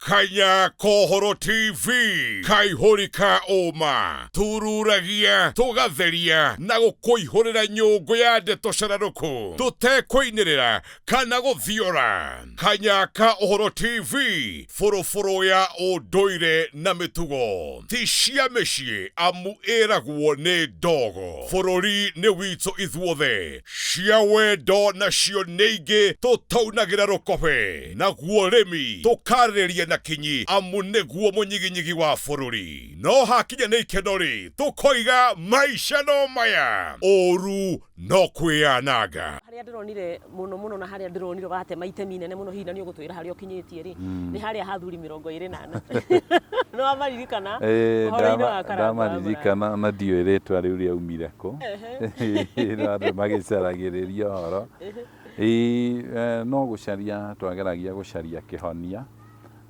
Kanya Kohoro TV kaihurika oma tururagia tugatheria na gukuihurira nyungu ya ndeto cararuku tutekwiinirira kana guthiora. Kanya Kohoro TV furufuru ya unduire na mitugo ti cia micii amu iragwo ni ndogo. Bururi ni witu ithuothe cia wendo nacio ni ingi tutaunagira rukobe naguo rimi tukariria na kinyi amu niguo munyiginyigi wa bururi. No hakinya ni ikenori tukoiga maisha no maya oru no kwianaga. Haria ndironire muno na haria ndironire gatema itemi nene muno hina ni ugutwira haria ukinyitie ri ni haria hathuri 28 no amaririkana ndamaririkana na ndio iretwa riu ria umire ku na magicaragiriria horo no gucaria twageragia gucaria kihonia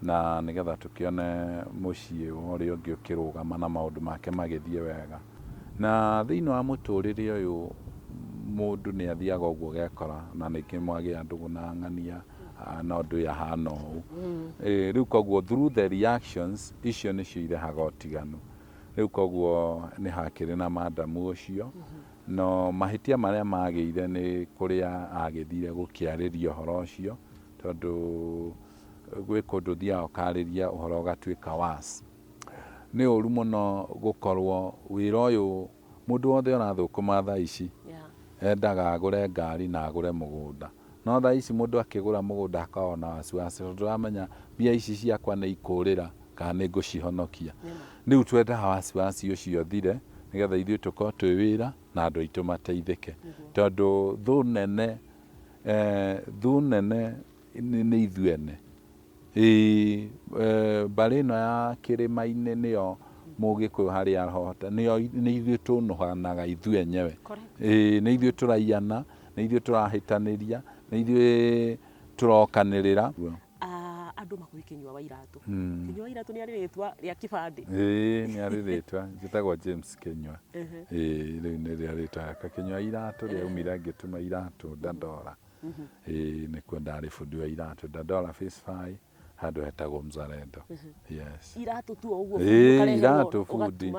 na nigetha tukione mucii uri ungi ukirugama na maundu make magithie wega. Na thiini wa muturire uyu mundu ni athiaga uguo gekora na niki mwagia ndugu na ng'ania na undu yahana uu riu koguo through the reactions icio nicio irehaga utiganu. Riu koguo ni hakiri na madamu ucio no mahitia maria magiire ni kuria agithire gukiariria uhoro ucio tondu gwe kundu thia ukariria uhoro gatwika wasi. Ni uru muno gukorwo wira uyu mundu wothe orathukuma thaa ici endaga agure ngari na agure mugunda. No thaa ici mundu akigura mugunda akaona wasiwasi tondu amenya mbia ici ciakwa ni ikurira kana ni ngucihonokia. Riu twendaga wasiwasi ucio thire nigetha ithuĩ tukorwo twi wira na andu aitu mateithike tondu thu nene ni ithuene. Mbari ĩno ya kĩrĩma-inĩ nĩyo mũgĩkũyũ harĩa arahota nĩ ithuĩ tũnũhanaga ithuĩ enyewe. Nĩ ithuĩ tũraiyana, nĩ ithuĩ tũrahĩtanĩria, nĩ ithuĩ tũrokanĩrĩra. Andu makuri Kinyua wa Iratu. Kinyua wa Iratu ni ari ritwa ria kibandi. Ni ari ritwa njitagwo James Kinyua. Riu ni ria ritwa Kinyua Iratu ria umire ngituma Iratu Dandora. Nikuo ndari fundi wa Iratu Dandora Phase 5 handu hetagwo Mzalendo. Yes. Iratu tu uguo Iratu fundi.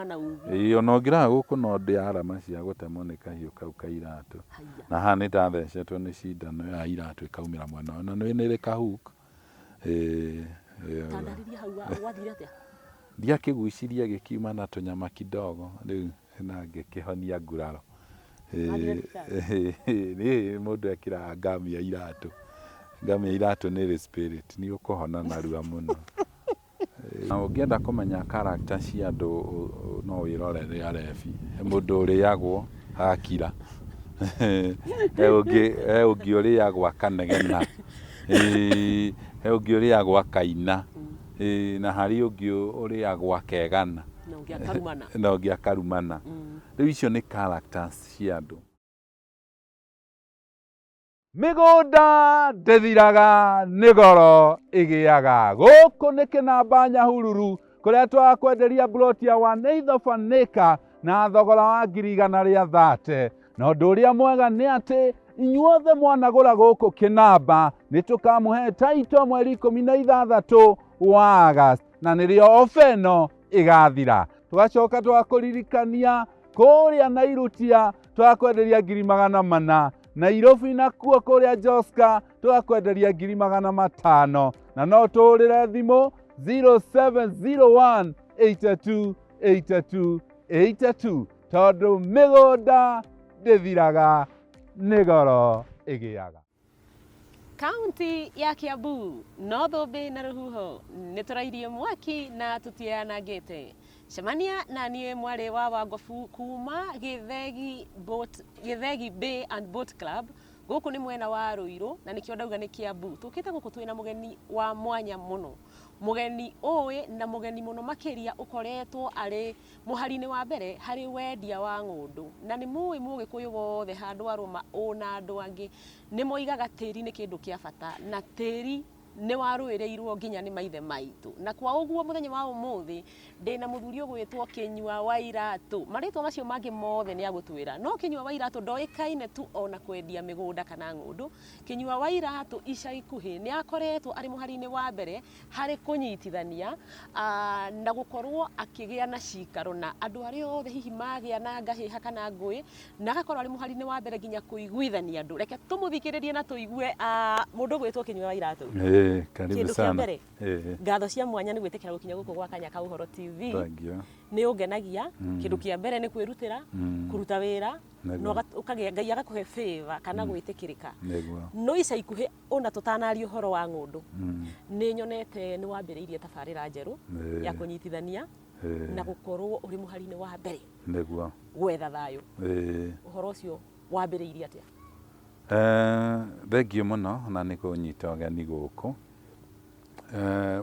Ona ngiraga guku no ndi arama cia gutemwo ni kahiu kau ka Iratu. Na haha ni ndathecetwo ni cindano ya Iratu ikaumira mwena na ni ri kahuku. Tandarĩria hau wathire atia? Ndiakĩguicirie gĩkiuma na tũnyama kidogo rĩu na ngĩkĩhonia nguraro. Nĩ mũndũ ekĩraga ngamu ya Iratu. Ngamu ya Iratu nĩ rĩ spirit nĩ ũkũhona narua mũno. Na ũngĩenda kũmenya character cia andũ no wĩrorere Arebi. Mũndũ ũrĩagwo akira. Ũngĩ ũrĩagwo akanegena. He ungi uriagwo akaina na hari ungi uriagwo akegana na ungi akarumana. Riu icio ni characters cia andu. Migunda ndithiraga ni goro igiaga guku ni Kinamba Nyahururu kuria twakwenderia ploti ya 1/8 acre na thogora wa 130. Na undu uria mwega ni ati inyuothe mwanagura guku Kinamba ni tukamuhe taito mweri 16 wa August na nirio ofa ino igathira. Tugacoka twakuririkania kuria Nairutia twakwenderia 400,000, Nairobi nakuo kuria Joska twakwenderia 500,000 na no turire thimu 0701 82 82 82 tondu migunda ndithiraga ni goro igiaga. Kaunti ya Kiambu no thũmbĩ na rũhuho nĩ tũrairie mwaki na tũtianangĩte. Cemania na niĩ mwarĩ wa Wangobu kuma Gĩthegi Bay and Boat Club gũkũ nĩ mwena wa Rũirũ na nĩkĩo ndauga nĩ Kiambu. Tũkĩte gũkũ twĩna mũgeni wa mwanya mũno, mũgeni ũĩ na mũgeni mũno makĩria ũkoretwo arĩ mũhari-inĩ wa mbere harĩ wendia wa ng'ũndũ na nĩ mũĩ Mũgĩkũyũ wothe handũ arũma na andũ angĩ nĩ moigaga tĩri nĩ kĩndũ kĩa bata na tĩri nĩ warũĩrĩirwo nginya nĩ maithe maitũ, na kwa ũguo mũthenya wa ũmũthĩ ndĩna mũthuri ũgwĩtwo Kĩnyua wa Iratũ. Marĩtwa macio mangĩ mothe nĩ agũtwĩra, no Kĩnyua wa Iratũ ndoĩkaine tu ona kwendia mĩgũnda kana ng'ũndũ. Kĩnyua wa Iratũ ica ikuhĩ nĩ akoretwo arĩ mũhari-inĩ wa mbere harĩ kũnyitithania na gũkorwo akĩgĩa na cikaro na andũ arĩa othe hihi magĩa na ngahĩha kana ngũĩ, na agakorwo arĩ mũhari-inĩ wa mbere nginya kũiguithania andũ. Reke tũmũthikĩrĩrie na tũigue mũndũ ũgwĩtwo Kĩnyua wa Iratũ. Karibu sana. Ngatho cia mwanya nĩ gwĩtĩkĩra gũkinya gũkũ gwa Kanya ka Ũhoro TV. Nĩ ũngenagia. Kĩndũ kĩa mbere nĩ kwĩrutĩra, kũruta wĩra, na ũkagĩa Ngai agakũhe favor kana gwĩtĩkĩrĩka. No ica ikuhĩ ona tũtanaria ũhoro wa ng'ũndũ, nĩ nyonete nĩ wambĩrĩirie tabarĩra njerũ ya kũnyitithania na gũkorwo ũrĩ mũhari-inĩ wa mbere gwetha thayũ. Ũhoro ũcio wambĩrĩirie atĩa? Thengiũ mũno na nĩ kũnyita ũgeni gũkũ.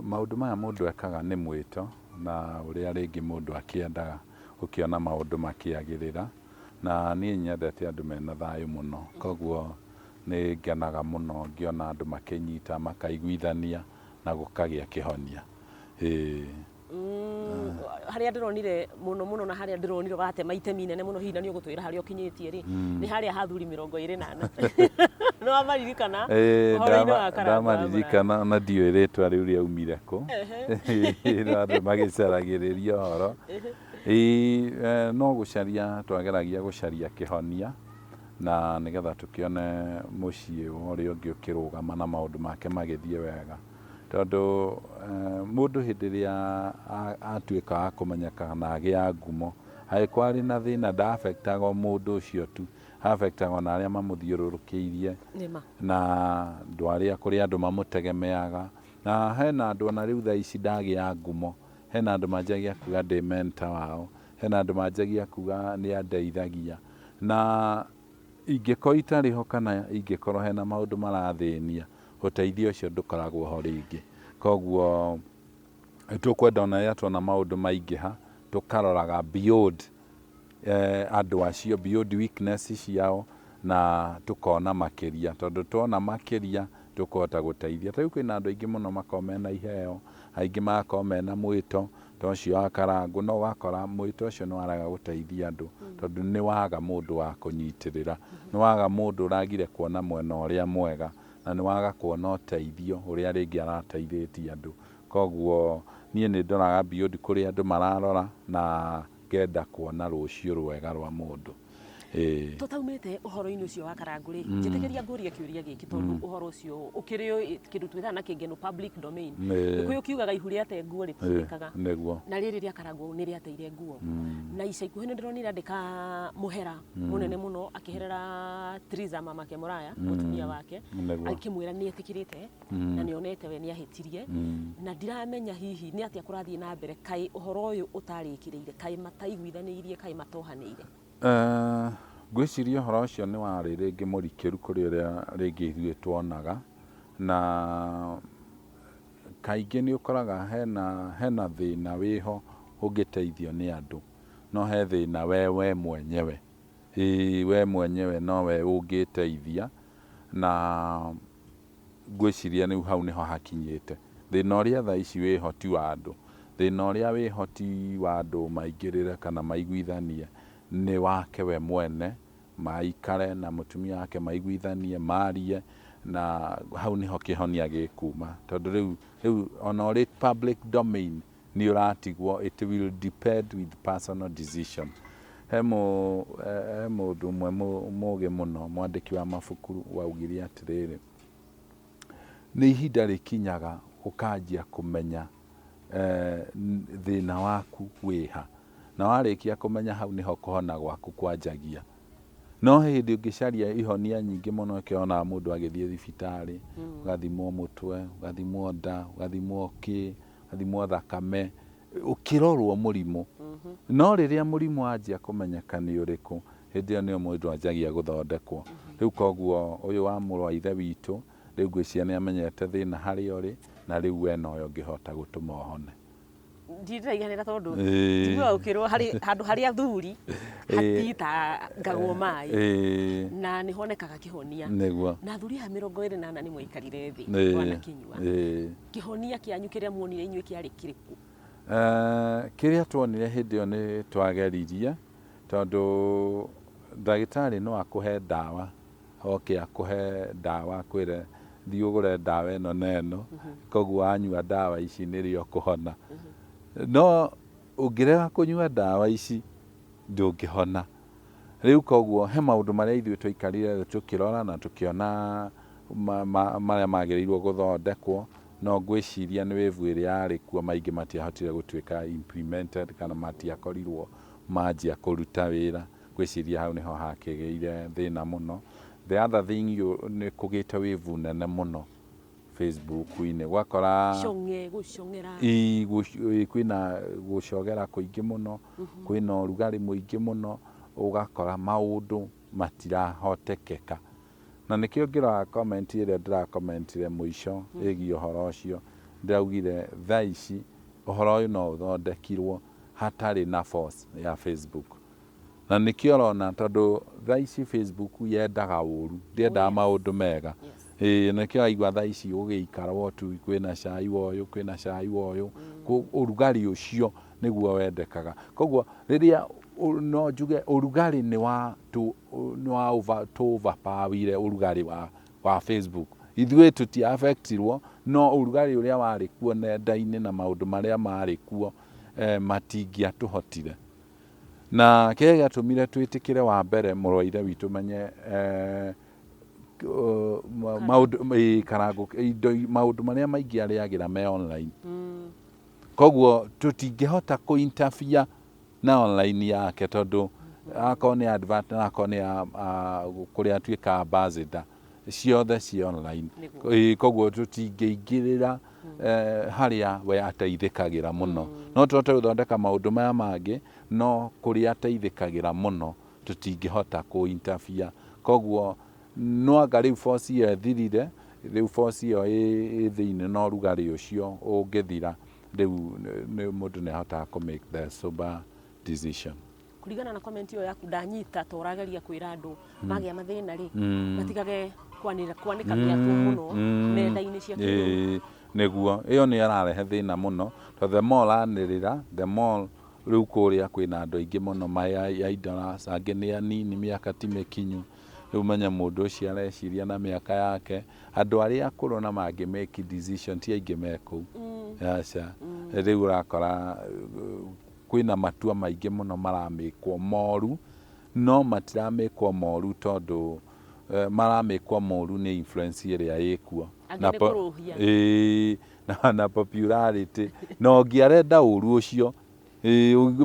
Maũndũ maya mũndũ ekaga nĩ mwĩto na ũrĩa rĩngĩ mũndũ akĩendaga ũkĩona maũndũ makĩagĩrĩra, na niĩ nyendete andũ mena thayũ mũno, koguo nĩ ngenaga mũno ngĩona andũ makĩnyita makaiguithania na gũkagĩa kĩhonia. Harĩa ndĩronire mũno na harĩa ndĩronire watema itemi inene mũno, hihi na nĩ ũgũtwĩra harĩa ũkinyĩtie rĩ, nĩ harĩa hathuri 24. Nĩ wamaririkana ũhoro-inĩ wa Karangũ? Ndamaririkana na ndiũĩ rĩtwa rĩu rĩaumire kũ, andũ magĩcaragĩrĩria ũhoro. No gũcaria, twageragia gũcaria kĩhonia na nĩgetha tũkĩone mũciĩ ũrĩa ũngĩ ũkĩrũgama na maũndũ make magĩthiĩ wega, tondũ mũndũ hĩndĩ ĩrĩa atuĩka wa kũmenyeka na agĩa ngumo, hangĩkorwo arĩ na thĩna ndaafektaga mũndũ ũcio tu, afektaga na arĩa mamũthiũrũrũkĩirie na andũ arĩa kũrĩ andũ mamũtegemeaga. Na hena andũ ona rĩu thaa ici ndagĩa ngumo, hena andũ manjagia kuga ndĩ mentor wao, hena andũ manjagia kuga nĩ andeithagia, na ingĩkorwo itarĩ ho kana ingĩkorwo hena maũndũ marathĩnia, ũteithio ũcio ndũkoragwo ho rĩngĩ. Koguo tũkwenda ona rĩrĩa tuona maũndũ maingĩha tũkaroraga beyond andũ acio, beyond weakness ciao, na tũkona makĩria, tondũ tuona makĩria tũkũhota gũteithia. Tarĩu kwĩna andũ aingĩ mũno makoragwo mena iheo, aingĩ magakorwo mena mwĩto ta ũcio wa Karangũ, no wakora mwĩto ũcio nĩ waraga gũteithia andũ, tondũ nĩ waga mũndũ wa kũnyitĩrĩra, nĩ waga mũndũ ũragire kuona mwena ũrĩa mwega, na nĩ waga kuona ũteithio ũrĩa rĩngĩ arateithĩtie andũ. Koguo niĩ nĩ ndoraga beyond kũrĩa andũ mararora na ngenda kuona rũciũ rwega rwa mũndũ. Tũtaumĩte ũhoro-inĩ ũcio wa Karangũ rĩ, njĩtĩkĩria ngũrie kĩũria gĩkĩ, tondũ ũhoro ũcio ũkĩrĩ kĩndũ twĩtaga na kĩngeno public domain. Gĩkũyũ kiugaga ihu rĩate nguo rĩtiĩkaga, na rĩrĩ rĩa Karangũ nĩ rĩateire nguo. Na ica ikuhĩ nĩ ndĩronire andĩka mũhera mũnene mũno akĩherera Triza Mama Kemũraya, mũtumia wake, akĩmwĩra nĩ etĩkĩrĩte na nĩ onete we nĩ ahĩtirie, na ndiramenya hihi nĩ atĩa kũrathiĩ na mbere, kaĩ ũhoro ũyũ ũtarĩkĩrĩire, kaĩ mataiguithanĩirie, kaĩ matohanĩire? Ngwĩciria ũhoro ũcio nĩ warĩ rĩngĩ mũrikĩru kũrĩ ũrĩa rĩngĩ ithuĩ tuonaga, na kaingĩ nĩ ũkoraga hena thĩna wĩho ũngĩteithio nĩ andũ, no he thĩna we mwenyewe, we mwenyewe nowe ũngĩteithia, na ngwĩciria nĩ hau nĩho hakinyĩte. Thĩna ũrĩa thaa ici wĩho ti wa andũ, thĩna ũrĩa wĩho ti wa andũ maingĩrĩre kana maiguithanie, nĩ wake we mwene, maikare na mũtumia wake maiguithanie, marie, na hau niho kĩhonia gĩkuma. Tondũ rĩu ona ũrĩ public domain nĩ ũratigwo, it will depend with personal decision. He mũndũ ũmwe mũũgĩ mũno, mwandĩki wa mabuku, waugire atĩrĩrĩ, nĩ ihinda rĩkinyaga ũkanjia kũmenya thĩna waku wĩha, na warĩkia kũmenya hau nĩho kũhona gwaku kwanjagia. No hĩndĩ ũngĩcaria ihonia nyingĩ mũno ũkĩonaga mũndũ agĩthiĩ thibitarĩ, ũgathimwo mũtwe, ũgathimwo nda, ũgathimwo ũgathimwo thakame, ũkĩrorwo mũrimũ. No rĩrĩa mũrimũ wanjia kũmenyeka nĩ ũrĩkũ, hĩndĩ ĩyo nĩyo mũndũ anjagia gũthondekwo. Rĩu koguo ũyũ wa mũrũ wa ithe witũ, rĩu ngwĩciria nĩ amenyete thĩna harĩa ũrĩ, na rĩu we nowe ũngĩhota gũtũma ũhone. ndiraiganira tondu tigwa ukirwo hari handu haria athuri hatita ngagwo mai na ni honekaga kihonia na athuri ha 28 ni mwikarire thi wana kinyua kihonia kianyu kiria muonire inywe kiari kiriku kiria tuonire hindi yo ni twageririe tondu ndagitari no akuhe dawa oke akuhe dawa kwire thiugure dawa eno neno koguo anyua dawa ici nirio kuhona no ungirega kunyua dawa ici ndungihona riu koguo he maundu maria ithuĩ twikarire tukirora na tukiona maria magĩrĩirwo guthondekwo no ngwiciria ni wave ĩrĩa yarĩ kuo maingĩ matiahotire gũtuĩka implemented kana matiakorirwo manjia kũruta wĩra ngwiciria hau niho hakĩgĩire thĩna mũno. The other thing ni kugĩte wave nene mũno Facebook-inĩ gwakora kwĩna gũcogera kũingĩ mũno kwĩna ũrugarĩ mũingĩ mũno ugakora maũndũ matirahotekeka na nikio ngĩrora comment ĩrĩa ndĩrakomentire mũico ĩgiĩ ũhoro ũcio ndĩraugire thaa ici ũhoro ũyũ no ũthondekirwo hatarĩ na force ya Facebook na nikio rona tondu thaa ici Facebook yendaga ũru ndiendaga maũndũ mega nikio aigua thaa ici ũgĩikara tu kwĩna cai woyũ kwĩna cai woyũ ũrugarĩ ũcio nĩguo wendekaga koguo rĩrĩa no njuge ũrugarĩ nĩ wa overpower ũrugarĩ wa Facebook ithuĩ tuti affectirwo no ũrugarĩ ũrĩa warĩ kuo nenda-inĩ na maũndũ marĩa marĩ kuo matingĩatũhotire na kĩrĩa gĩatũmire twĩtĩkĩre wa mbere mũrwaire witũ menye maũndũ marĩa maingĩ arĩagĩra me online koguo tũtingĩhota kũ-interfere na online yake tondu akorwo nĩ advert na akorwo nĩ kũrĩa atuĩka ambassador ciothe ci online koguo tũtingĩingĩrĩra harĩa we ateithĩkagĩra mũno no tũhote gũthondeka maũndũ maya mangĩ no kũrĩa ateithĩkagĩra mũno tũtingĩhota kũ-interfere koguo no anga rĩu force ĩyo ĩthirire rĩu force ĩyo ĩ thĩinĩ na ũrugarĩ ũcio ũngĩthira rĩu mũndũ nĩahotaga kũ make the sober decision. Kuringana na comment yo yaku ndanyita to ũrageria kwĩra andũ magĩa mathĩna rĩ matigage kwanika mĩatũ mũno nenda-inĩ cia kĩrĩu nĩguo ĩyo nĩ ararehe thĩna mũno to the more aranĩrĩra the more rĩu kũrĩa kwĩna andũ aingĩ mũno maya idleness angĩ nĩ anini mĩaka ti mĩkinyu rĩu menye mũndũ ũcio areciria na mĩaka yake andũ arĩa akũrũ na mangĩ make decision ti aingĩ me kũu aca rĩu ũrakora kwĩna matua maingĩ mũno maramĩkwo moru no matiramĩkwo moru tondu maramĩkwo moru nĩ influence ĩrĩa ĩkuo na popularity no ngĩarenda ũru ũcio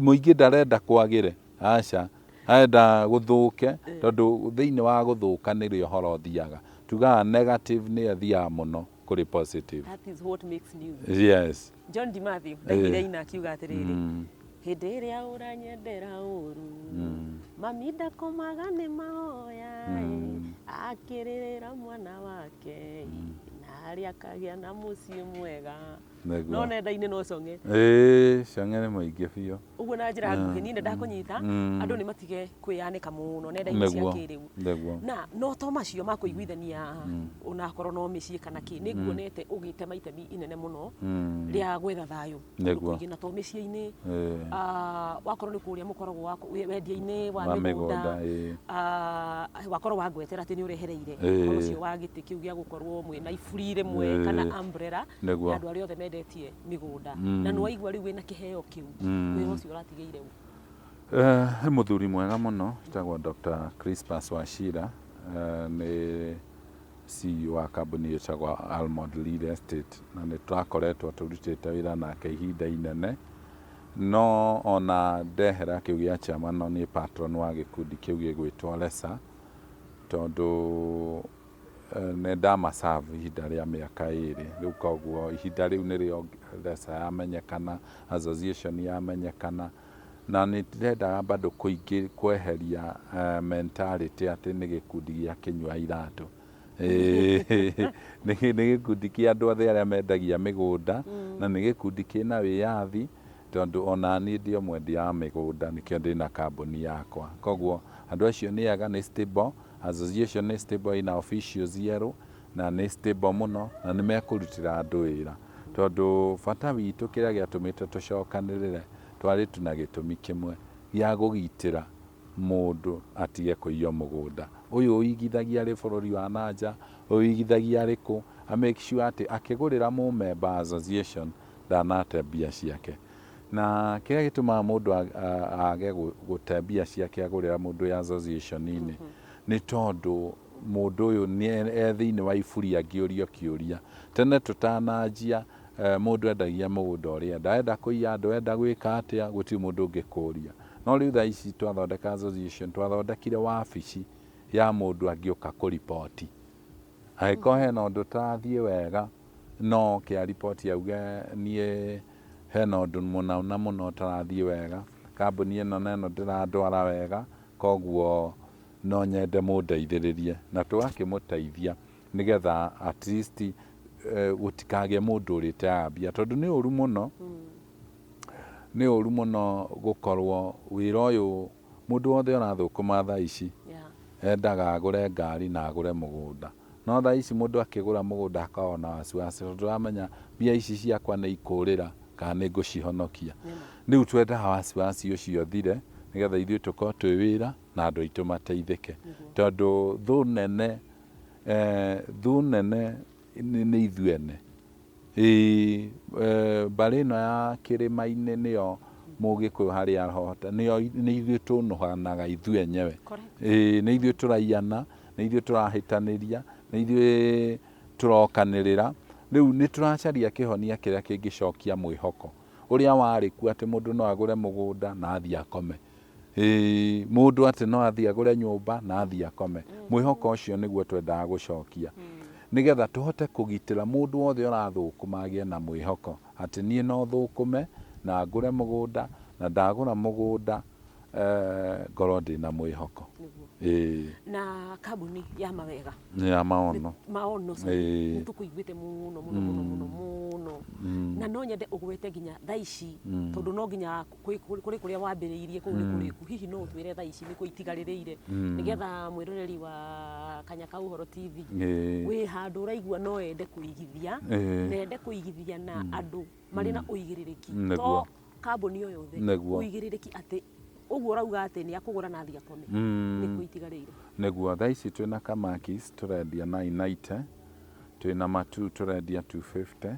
mũingĩ ndarenda kwagĩre aca arenda gũthũke tondu thĩinĩ wa gũthũka nĩrĩo ũhoro ũthiaga tugaga negative nĩ athiaga mũno kũrĩ positive. That is what makes news. Yes. John Dimathi ndaigire ina akiuga atĩrĩrĩ hĩndĩ ĩrĩa ũranyendera ũru mami ndakomaga nĩ mahoya akĩrĩrĩra mwana wake na harĩa akagĩa na mũciĩ mwega no nenda-inĩ no cong'e cong'e nĩ mũingĩ biũ ũguo na njĩra nguhĩ niĩ ndakũnyita andũ nĩ matige kwĩyanĩka mũno nenda-inĩ cia kĩrĩu na no to macio ma kũiguithania onakorwo no mĩciĩ kana kĩ nĩ nguonete ũgĩtema itemi inene mũno rĩa gwetha thayũ kũingĩ na to mĩciĩ-inĩ wakorwo nĩ kũrĩa mũkoragwo wendia-inĩ wa mĩgũnda wakorwo wangwetera atĩ nĩ ũrehereire ũhoro ũcio wa gĩtĩ kĩu gĩa gũkorwo mwĩna iburi rĩmwe kana umbrella andũ arĩa othe mendetie mĩgũnda na nĩ waigua rĩu wĩna kĩheo kĩu wĩra ũcio ũratigĩire nĩ mũthuri mwega mũno wĩtagwo Dr. Crispus Wachira nĩ CEO wa kambuni ĩtagwo Almond Real Estate na nĩ tũrakoretwo tũrutĩte wĩra nake ihinda inene no ona ndehera kĩu gĩa chairman no nĩ patron wa gĩkundi kĩu gĩgwĩtwo Lesa tondu nĩ ndamasavu ihinda rĩa mĩaka ĩrĩ rĩu koguo ihinda rĩu nĩrĩo Lesa yamenyekana association yamenyekana na nĩ ndĩrendaga bado kweheria mentality atĩ nĩ gĩkundi gĩa kĩnyua iratũ nĩ gĩkundi kĩa andũ othe arĩa mendagia mĩgũnda na nĩ gĩkundi kĩna wĩyathi tondu ona ni ndio mwendia migunda nikio ndina kambuni yakwa koguo andu acio ni aga ni stable association ni stable ina officials yero na ni stable muno na ni mekurutira andu wira tondu bata witu kiria giatumite tucokanirire twari tuna gitumi kimwe gia gugitira mundu atige kuiyo mugunda uyu uigithagia ri bururi wa nanja uigithagia riku a make sure ati akigurira mu member association ndanate mbia ciake na kiria gituma mundu age gute mbia ciake agurira mundu ya association ini ni tondu mundu uyu ni thiini wa iburi angiurio kiuria tene tutanajia mundu endagia mugunda uria ndaenda kuiya andu enda gwika atia guti mundu ungikuria no riu thaa ici twathondeka association twathondekire wabici ya mundu angiuka kuripoti aiko hena undu tathie wega no kia ripoti auge nie hena undu muno tarathie wega kambuni ino neno ndiradwara wega koguo no nyende mundeithiririe na twakimuteithia nigetha at least gutikage mundu urite ambia tondu ni uru muno gukorwo wira uyu mundu wothe urathukuma thaa ici endaga agure ngari na agure mugunda no thaa ici mundu akigura mugunda akaona wasiwasi tondu amenya mbia ici ciakwa ni ikurira kana ni ngucihonokia riu twendaga wasiwasi ucio thire nigetha ithuĩ tukorwo twi wira na andu aitu mateithike tondu thu nene ni ithuene mbari ino ya kirima-ini niyo Mugikuyu haria arahota ni ithuĩ tunuhanaga ithuĩ enyewe ni ithuĩ turaiana ni ithuĩ turahitaniria ni ithuĩ turokanirira riu ni turacaria kihonia kiria kingicokia mwihoko uria wari ku ati mundu no agure mugunda na athie akome mundu ati no athie agure nyumba na athie akome mwihoko ucio niguo twendaga gucokia nigetha tuhote kugitira mundu wothe urathukuma agie na mwihoko ati nie no thukume na ngure mugunda na ndagura mugunda ngorwo ndina mwihoko na kambuni ya mawega ya maono tukuiguite muno na no nyende ugwete nginya thaa ici tondu no nginya kuri kuria wambiriirie kuu ni kuriku hihi no utwire thaa ici ni kuitigaririire nigetha mwiroreri wa Kanyaka Uhoro TV wi handu uraigua no ende kuigithia nende kuigithia na andu mari na uigiririki to kambuni yo yothe uigiririki ati uguo urauga ati ni akugura na thia kome ni kuitigarire neguo thaa ici twina kamakis turendia 990 twina matu turendia 250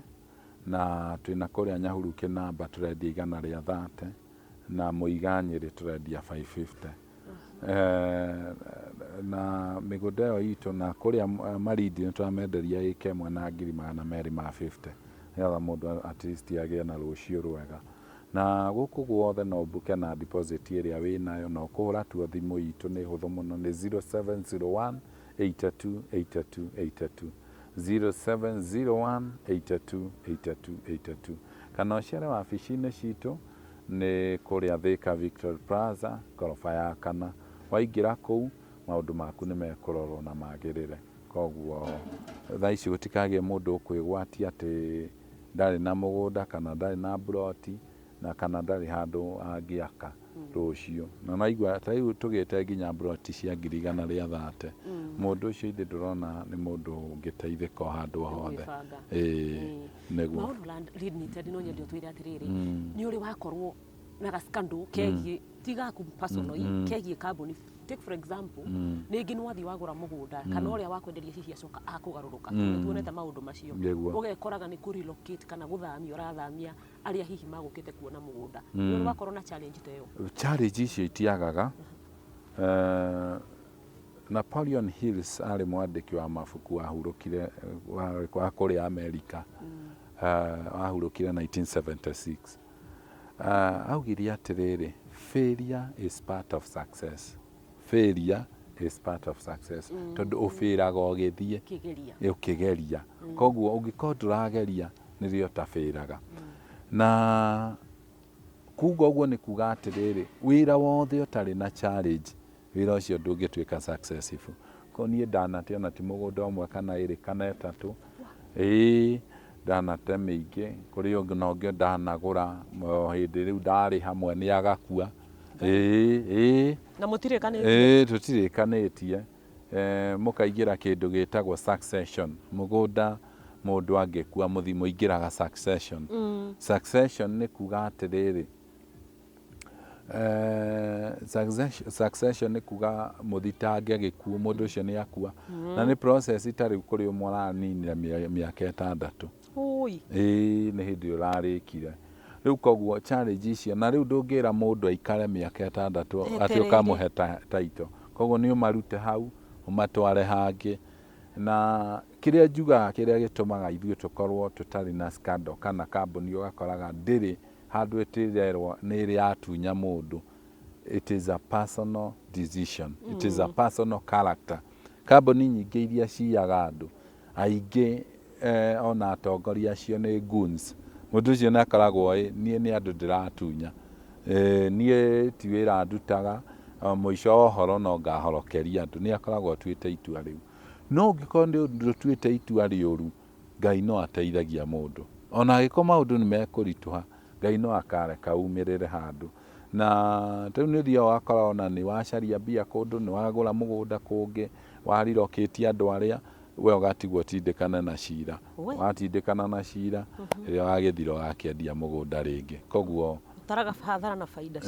na twina kuria Nyahuru Kinamba turendia 130 na Muiganyiri turendia 550 na migunda yo itu na kuria Marindi nitwamenderia ike mwe na 250 yala mundu at least agie na rucio rwega na guku guothe no mbuke na deposit iria winayo no kuhura tu thimu itu ni huthu muno ni 0701 828282 0701 828282 kana ucere wabici-ini citu ni kuria Thika Victory Plaza gorofa ya kana waingira kuu maundu maku ni mekurorwo na magirire koguo thaa ici gutikagie mundu ukwigwatia ati ndari na mugunda kana ndari na broti na kana ndari handu angiaka rucio na naigua taiu tugite nginya broti cia 130 mundu ucio ithe ndurona ni mundu ungiteithika handu hothe neguo maundu land limited no nyendi utwire atiriri ni uri wakorwo na gaskandu kegie tiga ku personal kegie carbon take for example ningi no athi wagura mugunda kana uria wakwenderia hihi acoka akugaruruka tuonete maundu macio ugekoraga ni ku relocate kana guthamia urathamia aria hihi magukite kuona mugunda ni wakorwo na challenge teyo challenge icio itiagaga Napoleon Hills ari mwandiki wa mabuku ahurukire wa kuria America ahurukire 1976 augire atiriri failure is part of success tondu ufiraga ugithie ukigeria koguo ungikorwo ndurageria nirio tafiraga na kuga uguo ni kuga atiriri wira wothe utari na challenge wira ucio ndungituika successful ko nie ndanate ona ti mugunda umwe kana iri kana etatu ndanate mĩingĩ kũrĩ ũngĩ na ũngĩ ndanagũra hĩndĩ rĩu ndarĩ hamwe nĩ agakua. Na mũtirĩkanĩtie? Tũtirĩkanĩtie. Mũkaingĩra kĩndũ gĩtagwo succession. Mũgũnda mũndũ angĩkua mũthi mũingĩraga succession. Succession nĩ kuga atĩrĩrĩ, succession nĩ kuga mũthitangĩ agĩkua mũndũ ũcio nĩ akua, na nĩ process itarĩ kũrĩ ũmwe araninira mĩaka 6. Nĩ hĩndĩ ũrarĩkire. Rĩu koguo challenge icio, na rĩu ndũngĩra mũndũ aikare mĩaka 6 atĩ ũkamũhe taito. Koguo nĩ ũmarute hau ũmatware hangĩ, na kĩrĩa njugaga kĩrĩa gĩtũmaga ithuĩ tũkorwo tũtarĩ na scandal kana kambuni ũgakoraga ndĩrĩ handũ ĩtĩrerwo nĩ ĩrĩ yatunya mũndũ. It is a personal decision. It is a personal character. Kambuni nyingĩ iria ciaga andũ aingĩ ona atongoria acio nĩ goons. Mũndũ ũcio nĩ akoragwo niĩ nĩ andũ ndĩratunya, niĩ ti wĩra ndutaga, mũico wa ũhoro no ngahorokeria andũ. Nĩ akoragwo atuĩte itua rĩu. No ũngĩkorwo nĩ ndũtuĩte itua rĩũru, Ngai no ateithagia mũndũ. Ona angĩkorwo maũndũ nĩ mekũritũha, Ngai no akareka umĩrĩre handũ. Na rĩu nĩ ũthiaga wakora ona nĩ wacaria mbia kũndũ, nĩ wagũra mũgũnda kũngĩ, warirokĩtie andũ arĩa, we ũgatigwo tindĩkana na cira. Watindĩkana na cira, rĩrĩa wagĩthira ũgakĩendia mũgũnda rĩngĩ. Koguo taraga hathara na faida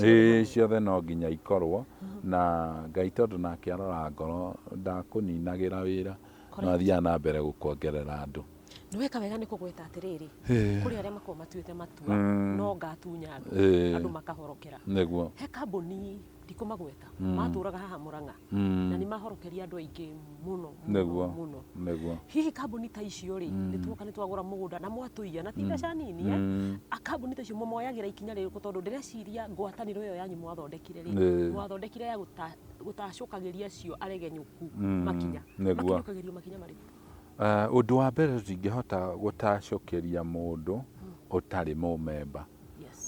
ciothe no nginya ikorwo, na Ngai tondũ nake arora ngoro ndakũninagĩra wĩra, no athiaga na mbere gũkuongerera andũ. Nĩ weka wega nĩ kũgweta atĩrĩrĩ, kũrĩ arĩa makorwo matuĩte matua no ngatunya andũ makahorokera. Nĩguo. He kambuni ndikũmagweta matũraga haha Mũrang'a na nĩ mahorokeria andũ aingĩ mũno mũno. Nĩguo. Hihi kambuni ta icio rĩ, nĩ twagũra mũgũnda na mwatũiya na ti mbeca nini, akambuni ta icio mũmoyagĩra ikinya rĩrĩkũ? Tondũ ndĩreciria ngwatanĩro ĩyo yanyu mwathondekire rĩ, mwathondekire ya gũtacũkagĩria acio aregenyũku makinya. Makĩnyũkagĩrio makinya marĩkũ? Ũndũ wa mbere tũtingĩhota gũtacũkĩria mũndũ ũtarĩ mũmemba.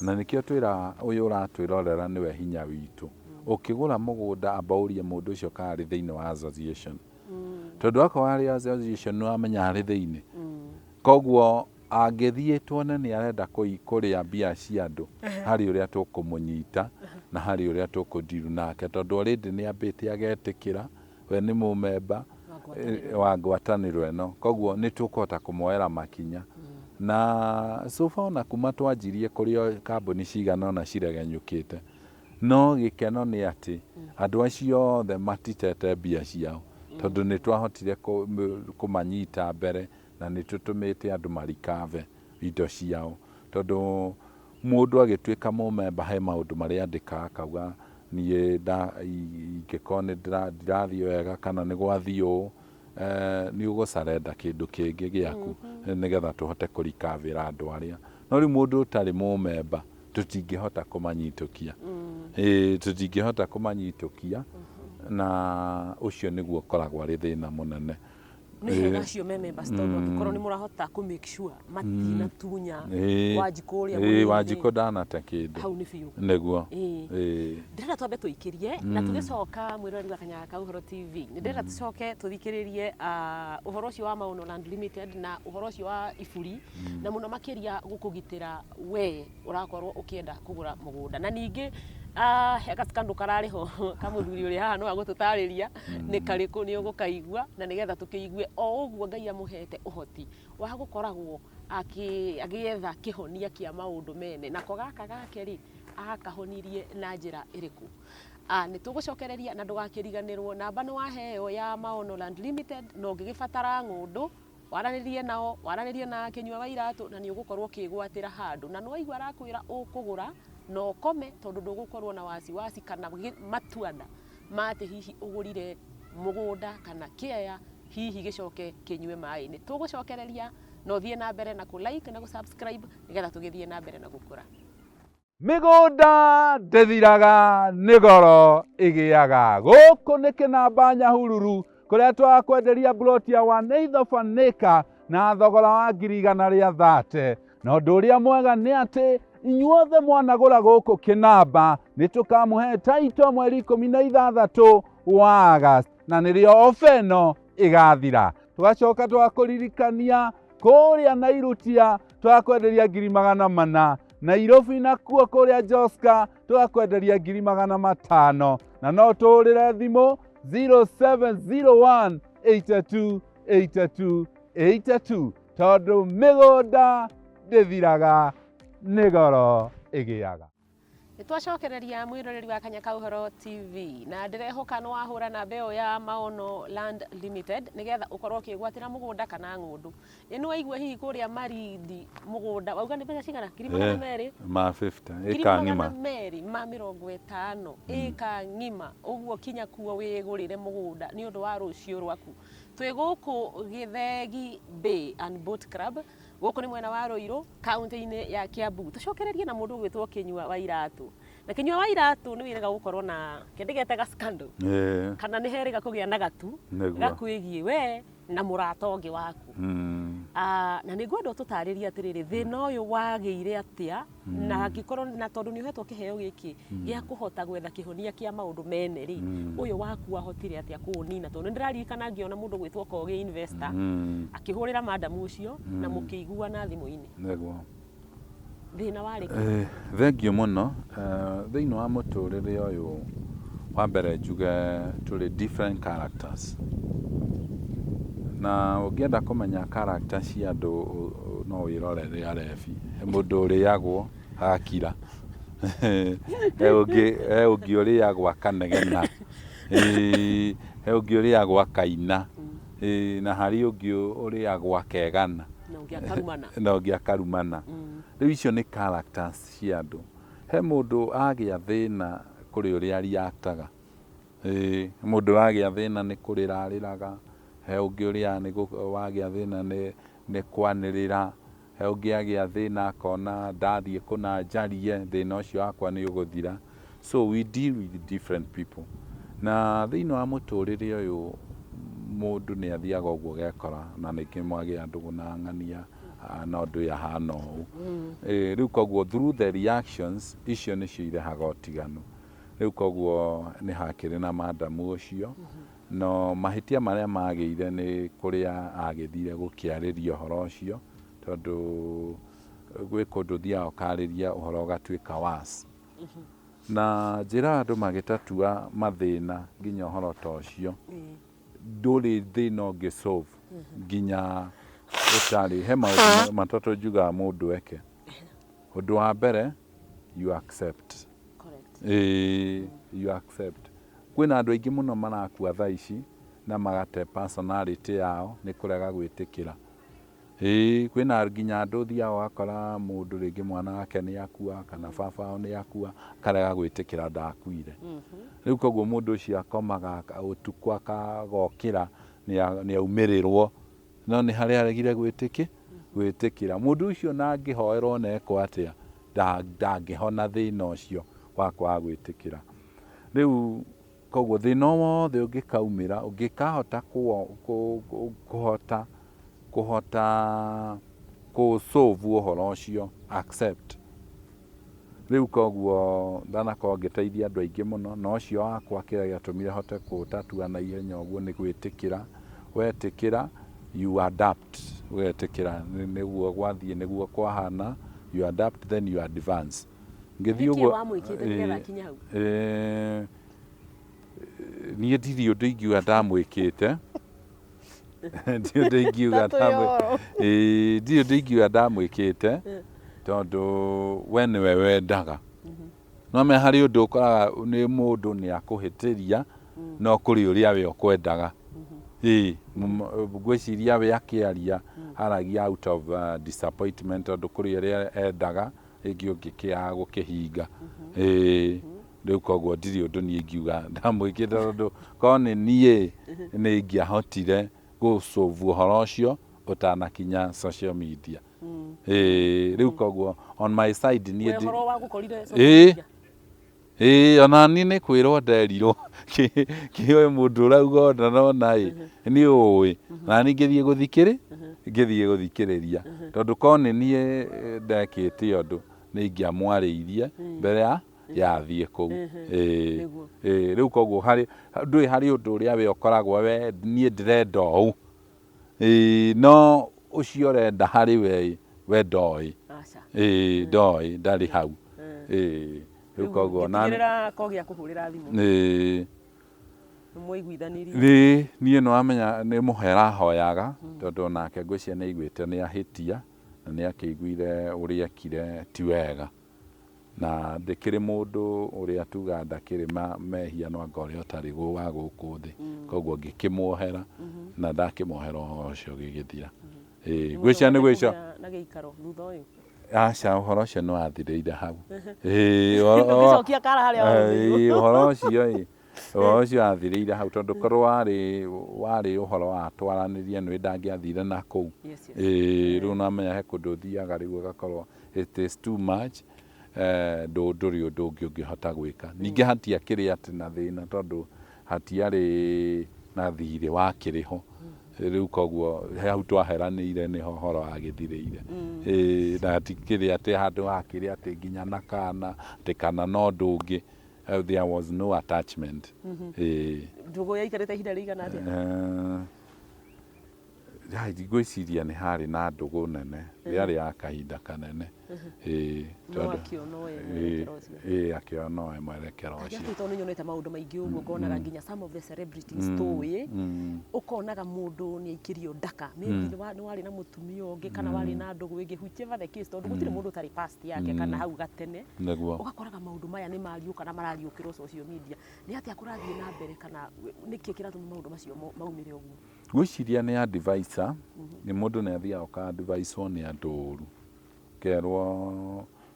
Na nĩkĩo twĩra ũyũ ũratwĩrorera nĩwe hinya witũ. Ũkĩgũra mũgũnda amba ũrie mũndũ ũcio kana arĩ thĩinĩ wa association. Tondũ akorwo arĩ association nĩ wamenya arĩ thĩinĩ. Koguo angĩthiĩ tuone nĩ arenda kũrĩa mbia cia andũ, harĩ ũrĩa tũkũmũnyita na harĩ ũrĩa tũkũndiru nake. Tondũ already nĩ ambĩte agetĩkĩra, we nĩ mũmemba wa ngwatanĩro ĩno. Koguo nĩ tũkũhota kũmoera makinya. Na sofa ona kuma twanjirie kũrĩ kambuni cigana ona ciregenyũkĩte. No gĩkeno nĩ atĩ andũ acio othe matitete mbia ciao, tondũ nĩ twahotire kũmanyita mbere na nĩ tũtũmĩte andũ marikave indo ciao. Tondũ mũndũ agĩtuĩka mũmemba he maũndũ marĩa andĩkaga akauga niĩ ingĩkorwo nĩ ndirathiĩ wega kana nĩ gwathiĩ ũũ, nĩ ũgũcarenda kĩndũ kĩngĩ gĩaku nĩgetha tũhote kũrikavĩra andũ arĩa. No rĩu mũndũ ũtarĩ mũmemba tũtingĩhota kũmanyitũkia. Tũtingĩhota kũmanyitũkia, na ũcio nĩguo ũkoragwo arĩ thĩna mũnene. Nĩ hega acio me members tondũ angĩkorwo nĩ mũrahota kũ make sure matinatunya Wanjikũ ũrĩa mũnini. Wanjikũ ndanate kĩndũ. Hau nĩ biũ. Nĩguo. Ndĩrenda twambe tũikĩrie na tũgĩcoka mwĩroreri wa Kanyaga ka Ũhoro TV. Nĩ ndĩrenda tũcoke tũthikĩrĩrie ũhoro ũcio wa Maono Land Limited na ũhoro ũcio wa iburi, na mũno makĩria gũkũgitĩra we ũrakorwo ũkĩenda kũgũra mũgũnda. Na ningĩ heka scandal kararĩ ho kamũthuri ũrĩa haha no agũtũtarĩria nĩ karĩkũ nĩ ũgũkaigua, na nĩgetha tũkĩigue o ũguo Ngai amũhete ũhoti wa gũkoragwo agĩetha kĩhonia kĩa maũndũ mene. Nako gaka gake rĩ agakahonirie na njĩra ĩrĩkũ? Nĩ tũgũcokereria na ndũgakĩriganĩrwo. Namba nĩ waheo ya Maono Land Limited, no ũngĩgĩbatara ng'ũndũ waranĩrie nao, waranĩrie na Kĩnyua wa Iratũ, na nĩ ũgũkorwo kĩgwatĩra handũ. Na nĩ waigua arakwĩra ũkũgũra no kome, tondũ ndũgũkorwo na wasiwasi kana matuanda mate hihi ũgũrire mũgũnda kana kĩaya hihi gĩcoke kĩnyue maĩ. Nĩ tũgũcokereria no thiĩ na mbere na like na subscribe nĩgetha tũgĩthiĩ na mbere na gũkũra. Mĩgũnda ndĩthiraga nĩ goro ĩgĩaga. Gũkũ nĩ Kĩnamba Nyahururu kũrĩa twakwenderia plot ya 1/8 of an acre na thogora wa 130,000. Na ũndũ ũrĩa mwega nĩ atĩ inyuothe mwanagũra gũkũ Kĩnamba nĩ tũkamũhe taito mweri 16 wa August, na nĩrĩo ofa ĩno ĩgathira. Tũgacoka twakũririkania kũrĩa Nairutia twakwenderia 400, Nairobi nakuo kũrĩa Joska twakwenderia 500, na no tũhũrĩre thimũ 0701 82 82 82 tondũ mĩgũnda ndĩthiraga nĩ goro ĩgĩaga. Nitwacokereria mwiroreri wa Kanyaka Uhoro TV na ndirehoka no wahura na mbeo ya Maono Land Limited nigetha ukorwo ukigwatira mugunda kana ng'undu. Ni waigua hihi kuria Marindi mugunda wauga ni mbeca cigana 200 ma 50 eka ngima ma 50 eka ngima uguo kinya kuo wigurire mugunda ni undu wa rucio rwaku. Twi guku Githegi Bay and Boat Club guku ni mwena wa Ruiru kaunti-ini ya Kiambu. Tucokererie na mundu gwitwo Kinyua wa Iratu. Na Kinyua wa Iratu ni wirega gukorwo na kindigete ga scandal kana ni herega kugia na gatu gakwigie we na murata ungi waku. Na ni ngwenda tutariria atiriri thina uyu wagiire atia na gikorwo na tondu ni uhetwo kiheo giki gia kuhota gwetha kihonia kia maundu mene ri uyu waku ahotire atia kuunina tondu ndirarikana ngiona mundu gwitwo Kogi investor akihurira madam ucio na mukiigua na thimu-ini negwo thina wari thengio muno thiini wa muturire uyu wa mbere njuge tuli different characters na ungienda kumenya character cia andu no wirorere arebi mundu uriagwo akira ungi uriagwo akanegena ungi uriagwo akaina na hari ungi uriagwo akegana na ungi akarumana riu icio ni characters cia andu he mundu agia thina kuri uria reactaga mundu agia thina ni kurira ariraga he ungi uria ni wagia thina ni kwanirira he ungi agia thina akona ndathie kuna njarie thina ucio wakwa ni uguthira. So we deal with different people na thiini wa muturire uyu mundu ni athiaga uguo gekora na ningi mwagia andu na ng'ania no ndu yahana uu riu koguo through the reactions icio nicio irehaga utiganu. Riu koguo ni hakiri na madam ucio no mahitia maria magiire ni kuria agithire gukiariria uhoro ucio tondu gwi kundu thia ukariria uhoro ugatuika was na njira andu magitatua mathina nginya uhoro ta ucio nduri thina ungi solve nginya utari he maundu matatu njuga mundu eke. Undu wa mbere you accept. You accept. Kwina andu aingi muno marakua thaa ici na magate personality yao ni kurega gwitikira. Kwina nginya andu thia wakora mundu ringi mwana wake ni akua kana baba ni akua karega gwitikira ndakuire. Riu koguo mundu ucio akomaga utuku akagokira ni aumirirwo no ni hari aregire gwitikira. Mundu ucio na ngihoerwo na eko atia ndangihona thina ucio wakwa gwitikira. Riu koguo thina wothe ungikaumira ungikahota kuhota solve uhoro ucio accept. Riu koguo ndanakorwo ngiteithia andu aingi muno no ucio wakwa kiria giatumire hote kutatua na ihenya uguo ni gwitikira. Wetikira you adapt. Wetikira niguo gwathie niguo kwahana you adapt then you advance. Ngithi uguo nie ndiri undu ingiuga ndamwikite ndi undu ingiuga ndamwikite tondu we niwe wendaga no me hari undu ukoraga ni mundu ni akuhitiria no kuri uria we ukwendaga gwiciria we akiaria aragia out of disappointment tondu kuri uria endaga ingi ungikiaga gukihinga riu koguo ndiri undu ni ingiuga ndamwikite tondu koni nie ni ingiahotire gusolve uhoro ucio utanakinya social media. Riu koguo on my side ni uhoro wa gukorire social media ona ni ni kwirwo nderirwo kiwe mundu urauga ona nona ni uwi na ni ngithie guthikiriria tondu koni nie ndekite undu ni ngiamwariirie mbere ya thie kuu. Riu koguo hari undu uria we ukoragwo we nie ndirenda uu no ucio renda harĩ we ndoĩ ndoĩ ndarĩ hau rĩu koguo ngĩtigĩrĩra kogĩa kũhũrĩra thimũ niĩ nĩwamenya nĩ mũhe rahoyaga tondũ nake ngwĩciria nĩ aiguĩte nĩ ahĩtia na nĩ akĩiguire ũrĩa ekire ti wega na ndĩkĩrĩ mũndũ ũrĩa tuga ndakĩrĩ mehia no anga ũrĩa ũtarĩ wa gũkũ thĩ koguo ngĩkĩmuohera na ndakĩmuohera ũhoro ũcio ũgĩgĩthira ngwĩciria nĩ gwĩcio aca ũhoro ũcio nĩ wathirĩire hau ũhoro ũcio wathirĩire hau tondũ korwo warĩ ũhoro wa twaranĩrie nĩ ndangĩathire na kũu rĩu namenya he kũndũ ũthiaga rĩu ũgakorwo it is too much ndũrĩ ũndũ ũngĩ ũngĩhota gwĩka ningĩ hatiakĩrĩ atĩ na thĩna tondũ hatiarĩ na thirĩ wakĩrĩho rĩu koguo hau twaheranĩire nĩho ũhoro wagĩthirĩire na hatikĩrĩ atĩ handũ hakĩrĩ atĩ nginya na kana atĩ kana no ũndũ ũngĩ there was no attachment ndũgũ yaikarĩte ihinda rĩigana atĩa ngwĩciria nĩ harĩ na ndũgũ nene yarĩ ya kahinda kanene akĩona we mwerekero ũcio tondũ nĩ nyonete maũndũ maingĩ ũguo ngonaga nginya some of the celebrities tũĩ ũkonaga mũndũ nĩ aikĩrio ndaka nĩ warĩ na mũtumia ũngĩ kana warĩ na ndũgũ ĩngĩ whichever the case tondũ gũtirĩ mũndũ ũtarĩ past yake kana hau gatene ũgakoraga maũndũ maya nĩ mariũka na marariũkĩrwo social media nĩ atĩa kũrathiĩ na mbere kana nĩkĩ kĩratũma maũndũ macio maumĩre ũguo gwĩciria nĩ advisor nĩ mũndũ nĩ athiaga ũka advicewo nĩ andũ ũru kerwo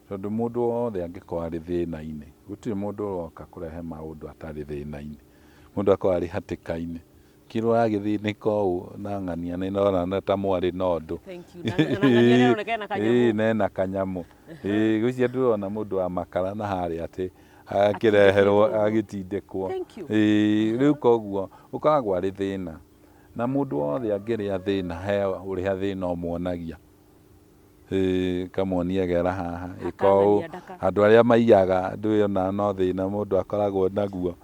tondũ mũndũ wothe angĩkorwo arĩ thĩna-inĩ gũtirĩ mũndũ ũroka kũrehe maũndũ atarĩ thĩna-inĩ mũndũ akorwo arĩ hatĩka-inĩ kĩrwo agĩthĩnĩka ũũ na ng'ania nĩ nona ta mwarĩ na ũndũ nena kanyamũ gwĩciria ndĩrona mũndũ wa makara na harĩ atĩ akĩreherwo agĩtindĩkwo rĩu koguo ũkoragwo arĩ thĩna na mũndũ wothe angĩrĩa thĩna he ũrĩa thĩna ũmuonagia kamuonia gera haha ĩko andũ arĩa maiyaga ndũĩona no thĩna mũndũ akoragwo naguo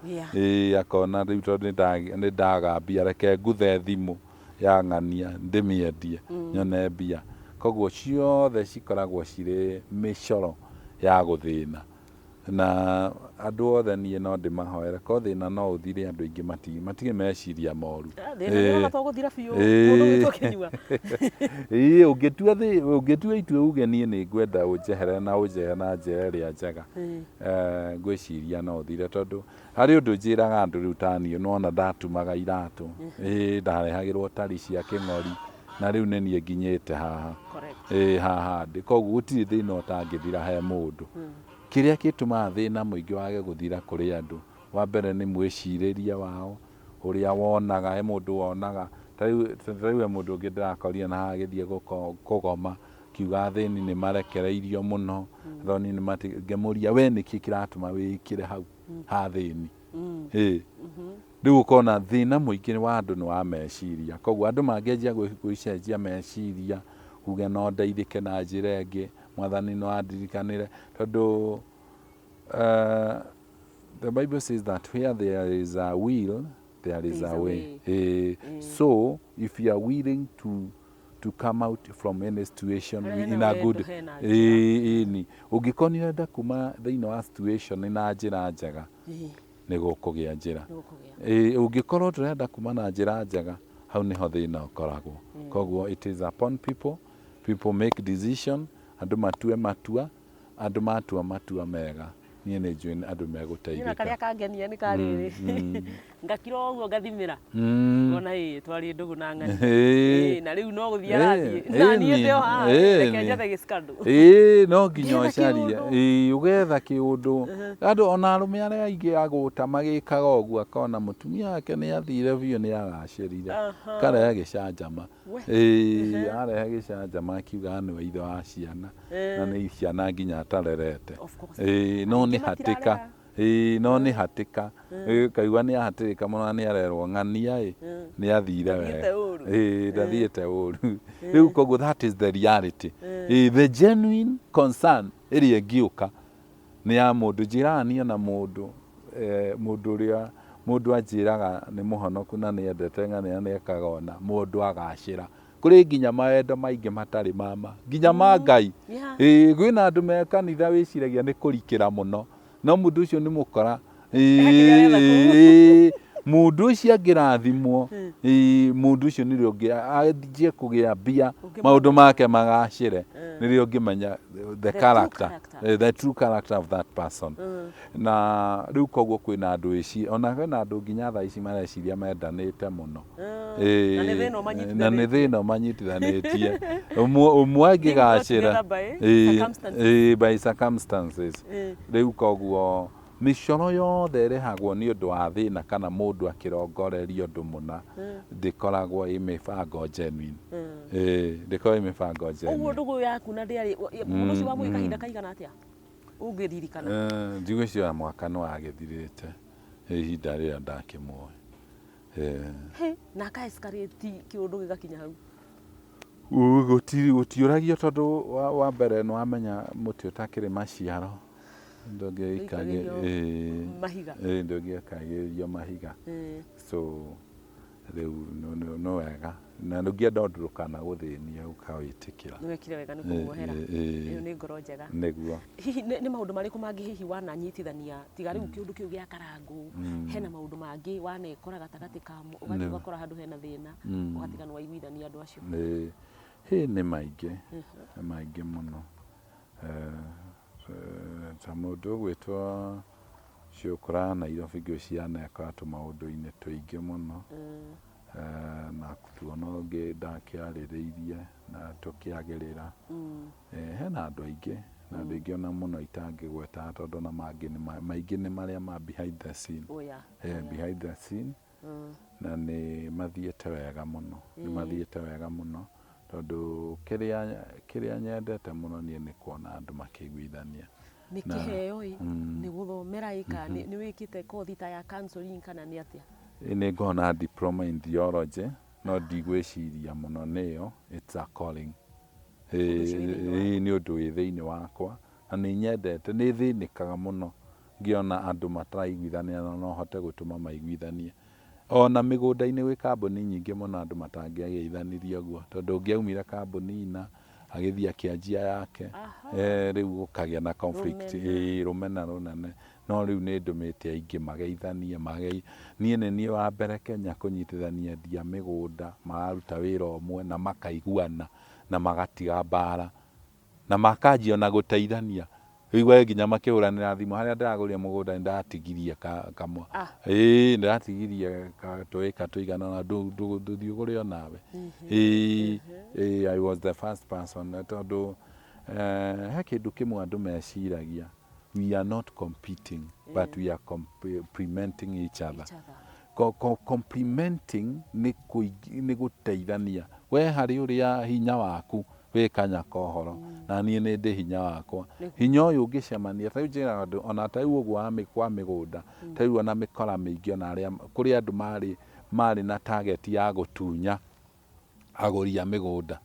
akona rĩu tondũ nĩ ndagambia reke nguthe thimũ ya ng'ania ndĩmĩendie nyone mbia koguo ciothe cikoragwo cirĩ mĩcoro ya gũthĩna na andũ othe niĩ no ndĩmahoere ko thĩna no ũthire andũ aingĩ matirĩ meciria moru ũngĩtua itue uge niĩ nĩ ngwenda ũnjehere na ũnjehe na njĩra ĩrĩa njega ngwĩciria no ũthire tondũ harĩ ũndũ njĩraga andũ rĩu ta niĩ nona ndatumaga iratũ ndarehagĩrwo tari cia kĩng'ori na rĩu nĩ niĩ nginyĩte haha ndĩ koguo gũtirĩ thĩna ũtangĩthira he mũndũ kĩrĩa gĩtũmaga thĩna mũingĩ wage gũthira kũrĩ andũ wa mbere nĩ mwĩcirĩrie wao ũrĩa wonaga he mũndũ wonaga tarĩu he mũndũ ũngĩ ndĩrakorire na hagĩthiĩ kũgoma kiuga thĩni nĩ marekereirio mũno thoni ngĩmũria we nĩkĩ kĩratũma wĩkĩre hau ha thĩni rĩu ũkona thĩna mũingĩ wa andũ nĩ wa meciria koguo andũ mangĩanjia gwĩcenjia meciria uge no ndeithĩke na njĩra ĩngĩ mwathani no andirikanĩre tondũ the Bible says that where there is a will there is a way. So if you are willing to come out from any situation in a good ũngĩkorwo nĩ ũrenda kuma thĩinĩ wa situation na njĩra njega nĩ gũkũgĩa njĩra ũngĩkorwo tũrenda kuma na njĩra njega hau nĩho thĩna ũkoragwo koguo it is upon people make decision andũ matue matua andũ matua matua mega niĩ nĩ njũĩ andũ megũteithĩka karĩa kangenia nĩ karĩrĩ ngakira ũguo ngathimĩra ngona twarĩ ndũgũ na ng'ani na rĩu no gũthiĩ arathiĩ na niĩ ndĩo haha reke njathe gĩcikandũ no nginya ũcarie ũgetha kĩũndũ andũ ona arũme arĩa aingĩ agũta magĩkaga ũguo akona mũtumia wake nĩ athire biũ nĩ agacĩrire karehe gĩcanjama arehe gĩcanjama akiuga nĩwe ithe wa ciana na nĩ ciana nginya atarerete no nĩ hatĩka no nĩ hatĩka kaigua nĩ ahatĩka mũno nĩ arerwo ng'ania nĩ athire wega ndathiĩte ũru rĩu koguo that is the reality the genuine concern ĩrĩa ĩngĩũka nĩ ya mũndũ njĩrani na mũndũ ũrĩa mũndũ anjĩraga nĩ mũhonoku na nĩ endete ng'ania nĩ ekaga ona mũndũ agacĩra kuri nginya maendo maingi matari mama nginya ma Ngai gwina andu me kanitha wiciragia ni kurikira muno no mundu ucio ni mukora mundu ucio angirathimwo mundu ucio ni rio anjie kugia mbia maundu make magacire ni rio ngimenya the character the true character of that person na riu koguo kwina andu ici ona kwina andu nginya thaa ici mareciria mendanite muno na ni thina manyitithanitie umwe angigacira by circumstances riu koguo micoro yothe irehagwo ni undu wa thina kana mundu akirongorerio undu muna ndikoragwo imibango genuine ndikoragwo imibango genuine uguo ndugu yaku na ndiari mundu ucio wa mwika hinda kaigana atia ungiririkana ndigwiciria mwaka ni wagithirite ihinda riria ndakimuoya na ka escalate kiundu gigakinya hau gutiuragio tondu wa mbere ni wamenya muti utakiri maciaro ndũngĩkagĩrĩrio mahiga so rĩu no wega na ndũngĩenda ũndũ ndũkanagũthĩnie ũkawĩtĩkĩra nĩwekire wega nĩkũmuohera ĩyo nĩ ngoro njega nĩguo hihi nĩ maũndũ marĩkũ mangĩ hihi wananyitithania tiga rĩu kĩũndũ kĩu gĩa karangũ hena maũndũ mangĩ wanekora gatagatĩ kamo ũgathiĩ ũgakora handũ hena thĩna ũgatigana waiguithania andũ acio nĩ maingĩ mũno ta mũndũ ũgwĩtwo Ciũkũra Nairobi ngwĩciria ekora tũmaũndũ-inĩ tũingĩ mũno na tuona ũngĩ ndakĩarĩrĩirie na tũkĩagĩrĩra hena andũ aingĩ na andũ aingĩ ona mũno itangĩgweta tondũ na maingĩ nĩ marĩa ma behind the scene behind the scene na nĩ mathiĩte wega mũno tondu kiria nyendete muno nie ni kuona andu makiguithania ni kiheo ni guthomera ika ni wikite kothi ta ya counseling kana ni atia ni ngona diploma in theology no ndigwiciria muno niyo it's a calling ni undu wi thiini wakwa na ni nyendete ni thinikaga muno ngiona andu mataraiguithania no hote gutuma maiguithanie ona migunda-inĩ gwĩ kambuni nyingĩ mũno andũ matangĩageithanirie guo tondũ ũngĩaumire kambuni na agĩthiĩ akĩanjia yake rĩu gũkagĩa na conflict rũmena rũnene no rĩu nĩ ndũmĩte aingĩ mageithanie niĩ nĩ niĩ wa mbere Kenya kũnyitithania endia mĩgũnda mararuta wĩra ũmwe na makaiguana na magatiga mbara na makanjia na gũteithania Igwe nginya makĩhũranĩra thimũ harĩa ndĩragũrire mũgũnda ndatigirie kamwe ndatigirie tũĩka tũigana na ndũthiĩ ũgũre onawe I was the first person tondũ he kĩndũ kĩmwe andũ meciragia we are not competing but we are complementing each other. Complementing nĩ gũteithania we harĩ ũrĩa hinya waku wĩkanya kohoro na niĩ nĩ ndĩ hinya wakwa hinya ũyũ ũngĩcemania ta njĩra andũ ona ta rĩu ũguo kwa mĩgũnda ta rĩu ona mĩkora mĩingĩ ona arĩa kũrĩ andũ marĩ na target ya gũtunya agũri a mĩgũnda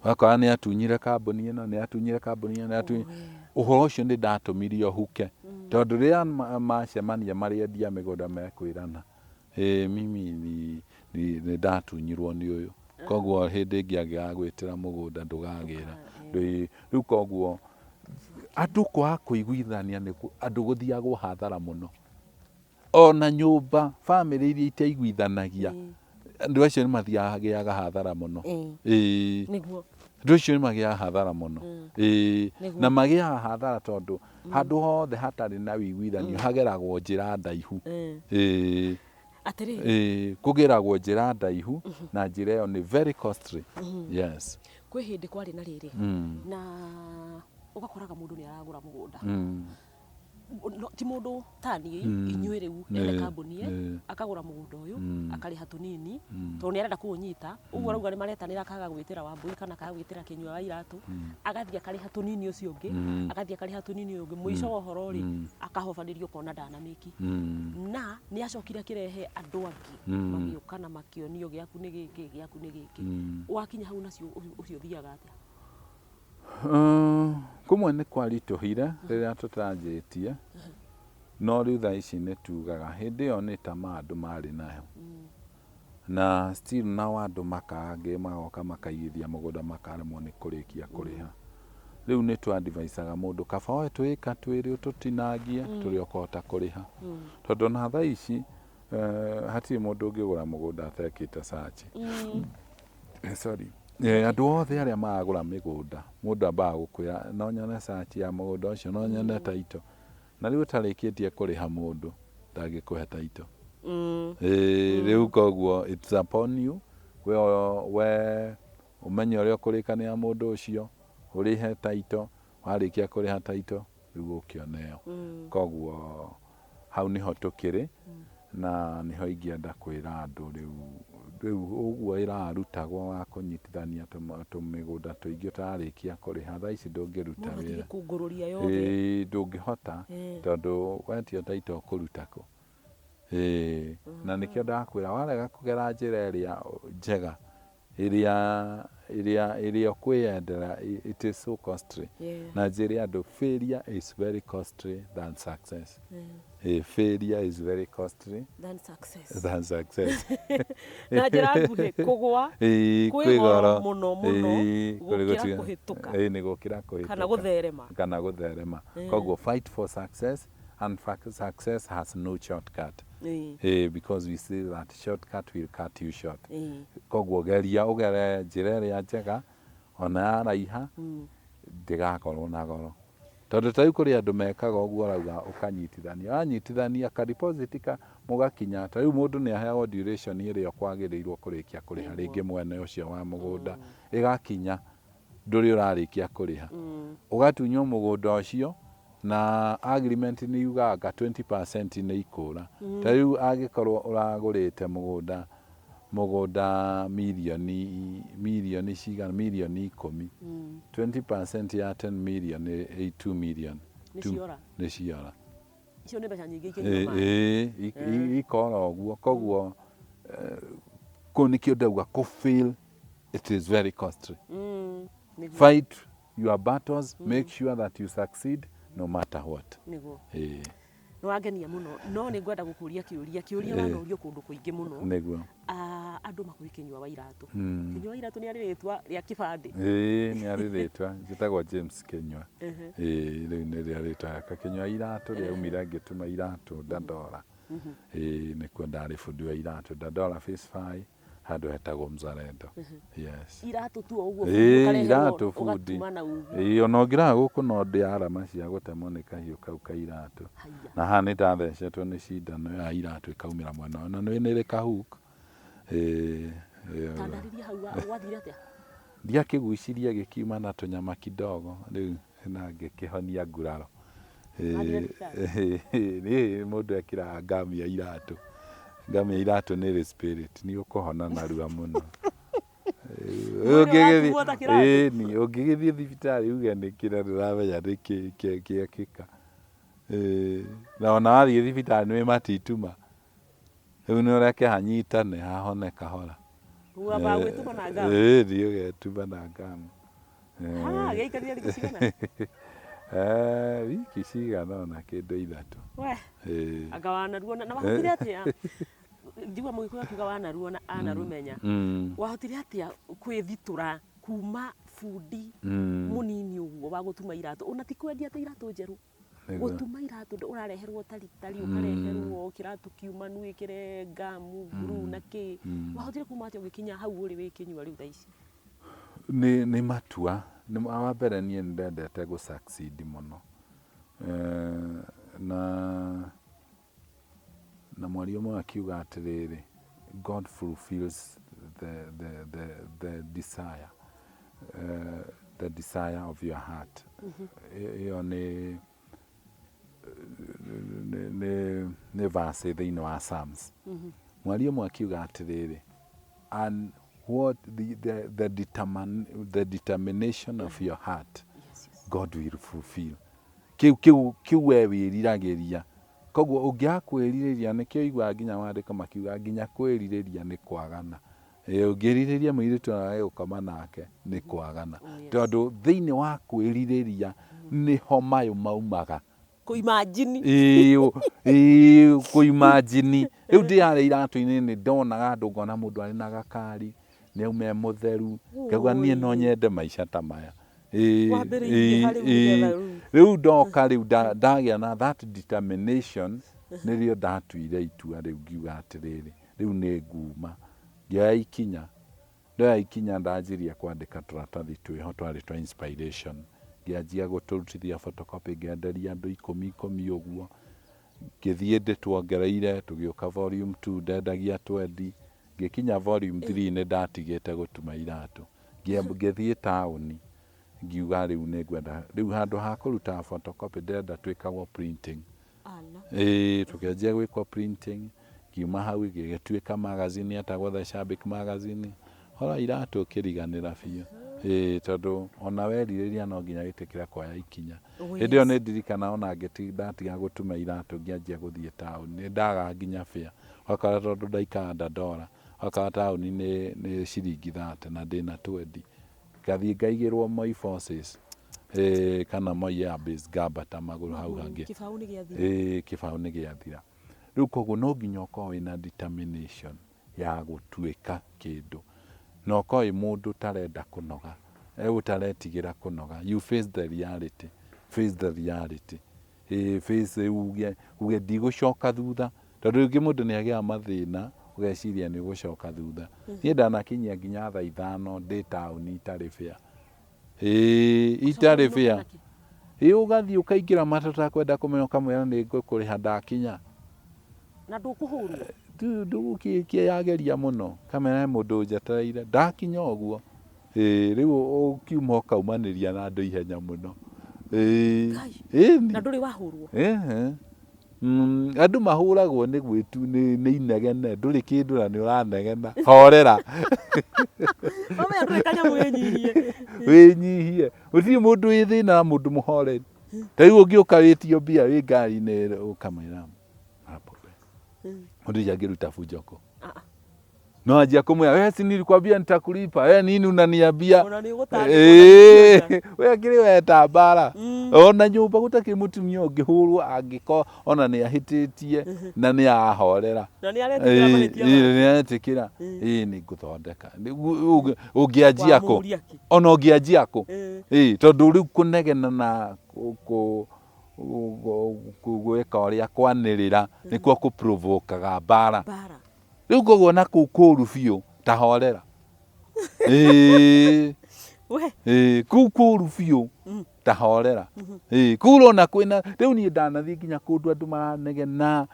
wakora nĩ atunyire kambuni ĩno nĩ atunyire kambuni ĩno ũhoro ũcio nĩ ndatũmirio huke tondũ rĩrĩa macemania marĩ endia mĩgũnda mekwĩrana mimi nĩ ndatunyirwo nĩ ũyũ koguo hĩndĩ ĩngĩ angĩgagwĩtĩra mũgũnda ndũgagĩra rĩu koguo andũ kwaga kũiguithania andũ gũthiagwo hathara mũno ona nyũmba famĩlĩ iria itaiguithanagia andũ acio nĩ mathiaga hathara mũno andũ acio nĩ magĩaga hathara mũno na magĩaga hathara tondũ handũ hothe hatarĩ na wĩiguithanio hageragwo njĩra ndaihu kũgeragwo njĩra ndaihu na njĩra ĩyo nĩ very costly. Yes. Kwĩ hĩndĩ kwarĩ na rĩrĩ na ũgakoraga mũndũ nĩ aragũra mũgũnda ti mũndũ tani inyuĩ rĩu ene kambuni akagũra mũgũnda ũyũ akarĩha tũnini tondũ nĩ arenda kũũnyita ũguo rauga nĩ maretanĩra akaga gwĩtĩra Wambui kana akaga gwĩtĩra Kĩnyua wa Iratũ agathiĩ akarĩha tũnini ũcio ũngĩ agathiĩ akarĩha tũnini ũngĩ mũico wa ũhoro rĩ akahobanĩrio kona ndanamĩki na nĩ acokire akĩrehe andũ angĩ magĩũka na makĩonio gĩaku nĩ gĩkĩ gĩaku nĩ gĩkĩ wakinya hau nacio ũcio thiaga atĩa kumwe nĩ kwaritũhire rĩrĩa tũtanjĩtie no rĩu thaa ici nĩ tugaga hĩndĩ ĩyo nĩ ta andũ marĩ nayo na still nao andũ makangĩ magoka makaigithia mũgũnda makaremwo nĩ kũrĩkia kũrĩha. Rĩu nĩ twadvaicaga mũndũ kaba oe tũĩka twĩrĩ ũtũtinangie tũrĩa ũkũhota kũrĩha. Tondũ na thaa ici hatirĩ mũndũ ũngĩgũra mũgũnda atekĩte search. Sorry. Andũ othe arĩa maragũra mĩgũnda mũndũ ambaga gũkwĩra no nyone search ya mũgũnda ũcio, no nyone title. Na rĩu ũtarĩkĩtie kũrĩha mũndũ ndangĩkũhe title. Rĩu koguo it's upon you we ũmenye ũrĩa ũkũrĩkanĩra mũndũ ũcio, ũrĩhe title, warĩkia kũrĩha title rĩu ũkĩoneo. Koguo hau nĩho tũkĩrĩ na nĩho ingĩenda kwĩra andũ rĩu ũguo ĩrarutagwo wa kũnyitithania tũmĩgũnda tũingĩ ũtararĩkia kũrĩha thaa ici ndũngĩruta wĩra. Ndũngĩhota tondũ wetio title ũkũruta kũ. Na nĩkĩo ndakwĩra warega kũgera njĩra ĩrĩa njega ĩrĩa ũkwĩyendera, it is so costly. Na njĩra andũ failure is very costly than success. Failure is very costly than success. Na njĩra nguhĩ kũgũa kwĩ goro mũno gũkĩra kũhĩtũka. Nĩ gũkĩra kũhĩtũka kana gũtherema. Koguo fight for success, and success has no shortcut. Because we say that shortcut will cut you short. Koguo geria ũgere njĩra ĩrĩa njega ona yaraiha ndĩgakorwo na goro. Tondũ ta rĩu kũrĩ andũ mekaga ũguo rauga ũkanyitithania, wanyitithania ka deposit mũgakinya, ta rĩu mũndũ nĩ aheagwo duration ĩrĩa ũkwagĩrĩirwo kũrĩkia kũrĩha rĩngĩ mwene ũcio wa mũgũnda, ĩgakinya ndũrĩ ũrarĩkia kũrĩha, ũgatunywo mũgũnda ũcio na agreement nĩ yugaga 20% nĩ ikũra. Ta rĩu angĩkorwo ũragũrĩte mũgũnda milioni cigana, milioni 10, 20% ya 10 million nĩ 2 million. Nĩ ciora. Icio nĩ mbeca nyingĩ ikĩnyuma. Ikora ũguo. Koguo kũu nĩkĩo ndauga kũ-fail it is very costly. Fight your battles, make sure that you succeed no matter what. Nĩguo. Nĩ wangenia mũno, no nĩ ngwenda gũkũria kĩũria wanorio kũndũ kũingĩ mũno. Nĩguo. Andũ makũri Kĩnyua wa Iratũ. Kĩnyua wa Iratũ nĩ arĩ rĩtwa rĩa kĩbandĩ. Nĩ arĩ rĩtwa, njĩtagwo James Kĩnyua. Rĩu nĩ rĩa rĩtwa Kĩnyua wa Iratũ rĩaumire ngĩtuma iratũ Dandora. Nĩkuo ndarĩ bundi wa iratũ Dandora Phase 5 handũ hetagwo Mzalendo. Yes. Iratũ tu ũguo iratũ bundi. Ona ũngĩraga gũkũ no ndĩ arama cia gũtemwo nĩ kahiũ kau ka iratũ. Na haha nĩ ndathecetwo nĩ cindano ya iratũ ĩkaumĩra mwena ũyũ, na nĩ ĩrĩ kahook. Tandarĩria hau wathire atĩa? Ndiakĩguicirie gĩkiuma na tũnyama kidogo, rĩu na ngĩkĩhonia nguraro. Mũndũ ekĩraga ngamu ya iratũ. Ngamu ya iratũ nĩ ĩrĩ spirit, nĩ ũkũhona narua mũno. Ũngĩgĩthiĩ thibitarĩ uge nĩ kĩrĩa ndĩramenya nĩ kĩekĩka. Na ona wathiĩ thibitarĩ nĩ matituma. Rĩu nĩ ũreke hanyitane hahone kahora. Gwĩtuma na ngamu? Nĩ ũgetuma na ngamu. Gĩikarire thikũ cigana? Wiki cigana ona kĩndũ 3. Anga wanaruo na wahotire atĩa? Ndiuga Mũgĩkũyũ akiuga wanaruo na anarũmenya. Wahotire atĩa kwĩthitũra kuma bundi mũnini ũguo wa gũtuma iratũ? Ona ti kwendia atĩ iratũ njerũ. Gũtuma iratũ ũrareherwo taritari ũkareherwo kĩratũ kiumanu wĩkĩre ngamu nguru na kĩ. Wahotire kuma atĩa ũgĩkinya hau ũrĩ wĩ Kĩnyua rĩu thaa ici? Nĩ matua. Wa mbere niĩ nĩ ndendete gũ-succeed mũno. Na mwaria ũmwe akiuga atĩrĩrĩ, God fulfills the desire of your heart. Ĩyo nĩ verse thĩinĩ wa Psalms. Mwaria ũmwe akiuga atĩrĩrĩ, and what the determination of your heart, God will fulfill. Kiu we wĩriragĩria. Koguo ũngĩaga kwĩrirĩria, nĩkĩo igua nginya wandĩka makiuga nginya kwĩrirĩria nĩ kwagana. Ũngĩrirĩria mũirĩtu nawe gũkoma nake nĩ kwagana. Tondũ thĩinĩ wa kwĩrirĩria nĩho mayũ maumaga. Kuimagine. Kuimagine. Riu ndi harĩa iratũ-inĩ nĩ ndonaga andũ ngona mũndũ arĩ na gakari nĩ aume mũtheru ngauga niĩ no nyende maica ta maya. Riu ndoka riu ndagĩa na that determination nĩrĩo ndatuire itua rĩu ngiuga atĩrĩrĩ riu nĩ nguma. Ngĩoya ikinya, ndoya ikinya ndanjirie kwandĩka tũratathi twĩho twarĩ twa inspiration. Ngĩanjia gũtũrutithia photocopy ngĩenderia andũ 10 ũguo. Ngĩthiĩ ndĩtuongereire tũgĩũka volume 2 ndendagia 20. Ngĩkinya volume 3 nĩ ndatigĩte gũtuma iratũ. Ngĩthiĩ taũni ngiuga rĩu nĩ ngwenda rĩu handũ ha kũruta photocopy ndĩrenda twĩkagwo printing. Tũkĩanjia gwĩkwo printing. Ngiuma hau gĩgĩtuĩka magazine yetagwo The Shabik magazine. Hora iratũ ũkĩriganĩra biũ. Tondũ ona werirĩria no nginya wĩtĩkĩre kuoya ikinya. Hĩndĩ ĩyo nĩ ndirikana ona ndatiga gũtuma iratũ ngĩanjia gũthiĩ taũni. Nĩ ndaga nginya fare. Wakora tondũ ndaikaraga Dandora. Wakora taũni nĩ ciringi 30 na ndĩna 20. Ngathiĩ ngaigĩrwo Moi Forces. Kana Moi Airbase ngambata magũrũ hau hangĩ. Kĩbaũ nĩ gĩathira. Rĩu koguo no nginya ũkorwo wĩna determination ya gũtuĩka kĩndũ. Na ũkorwo wĩ mũndũ ũtarenda kũnoga, ũtaretigĩra kũnoga. You face the reality. Face the reality. Face uge ndigũcoka thutha. Tondũ rĩngĩ mũndũ nĩ agĩaga mathĩna ũgeciria nĩ ũgũcoka thutha. Niĩ ndanakinyia nginya thaa 5 ndĩ taũni itarĩ fare. Itarĩ fare. Ũgathiĩ ũkaingĩra matatu kwenda kũmenya kamwĩra nĩ ngũkũrĩha ndakinya. Na ndũkũhũrwo. Ndũgũkĩyageria mũno kamera mũndũ njetereire ndakinya ũguo. Rĩu ũkiuma ũkaumanĩria na andũ ihenya mũno. Na ndũrĩ wahũrwo. Andũ mahũragwo nĩ gwĩtu nĩ inegene ndũrĩ kĩndũ na nĩ ũranegena. Horera. Mama ndũrĩ kanyamũ wĩnyihie. Wĩnyihie. Gũtirĩ mũndũ wĩ thĩna na mũndũ mũhoreri. Ta rĩu ũngĩũka wĩtio mbia wĩ ngari-inĩ ũkamwĩra Mundu angĩruta bujoko. No anjia kumwambia wewe si nilikwambia nitakulipa. Wewe nini unaniambia? Wewe kile weta bara. Ona nyumba gũtakĩrĩ mũtumia ũngĩhũrwo angĩko ona nĩ ahĩtĩtie na nĩ ahorera. Na nĩ aretikĩra mahĩtia. Nĩ aretikĩra. Nĩ ngũthondeka. Ũngĩanjia kũ? Ona ũngĩanjia kũ? Tondũ rĩu kũnegena na gwĩka ũrĩa kwanĩrĩra nĩkuo kũ-provoke-aga mbara. Rĩu koguo na kũu kũũru biũ ta horera. Kũu kũũru biũ ta horera. Kũu ũrona kwĩna rĩu niĩ ndanathiĩ nginya kũndũ andũ maranegena.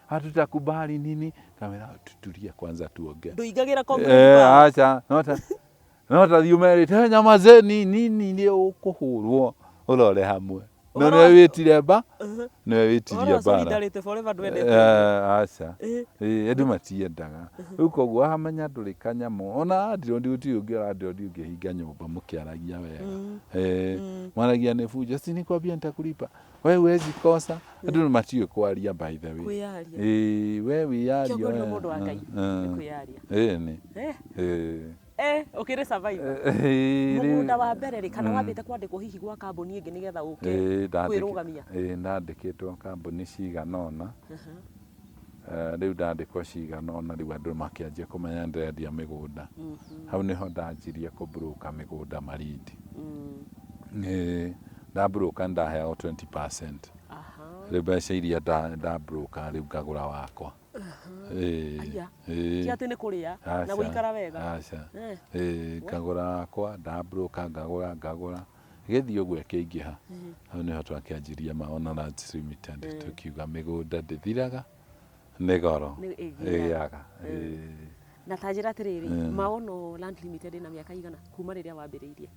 Hatutakubali nini? Kamera tutulie kwanza tuongee. Ndũingagĩra comment. Acha no ta thiumerĩte nyamazeni nini nĩ ũkũhũrwo ũrore hamwe. No nĩ wĩtire mba? Nĩ wĩtirie mbara. Aca. Andũ matiendaga. Rĩu koguo hamenya ndũrĩ kanyamũ. Ona ndirũndi gũtirĩ ũngĩora ndirũndi ũngĩhinga nyũmba mũkĩaragia wega. Mwaragia nĩ fujo. Si nilikwambia nitakulipa. Wewe huwezi kosa. Andũ matiũĩ kwaria by the way. Kwĩyaria. Wewe wĩyaria. Kĩongo nĩ mũndũ wa Ngai. Kwĩyaria. Nĩ. Ũkĩrĩ survive. Mũgũnda wa mbere rĩ kana wambĩte kwandĩkwo hihi gwa kambuni ĩngĩ nĩgetha ũke kwĩrũgamia? Ndandĩkĩtwo kambuni cigana ũna. Rĩu ndandĩkwo cigana ũna rĩu andũ makĩanjia kũmenya ndĩrendia mĩgũnda. Hau nĩho ndanjirie kũ-broker mĩgũnda Malindi. Nda-broker ndaheagwo 20%. Rĩu mbeca iria nda-broker rĩu ngagũra wakwa. Kiatu nĩ kũrĩa na gũikara wega. Aca. Ngagũra wakwa nda-broker ngagũra. Gĩthiĩ ũguo ĩkĩingĩha. Hau nĩho twakĩanjirie Maona Lands Limited. Tukiuga mĩgũnda ndĩthiraga nĩ goro ĩgĩaga. Na ta njĩra atĩrĩrĩ Maono Land Limited ĩna mĩaka igana kuma rĩrĩa wambĩrĩirie?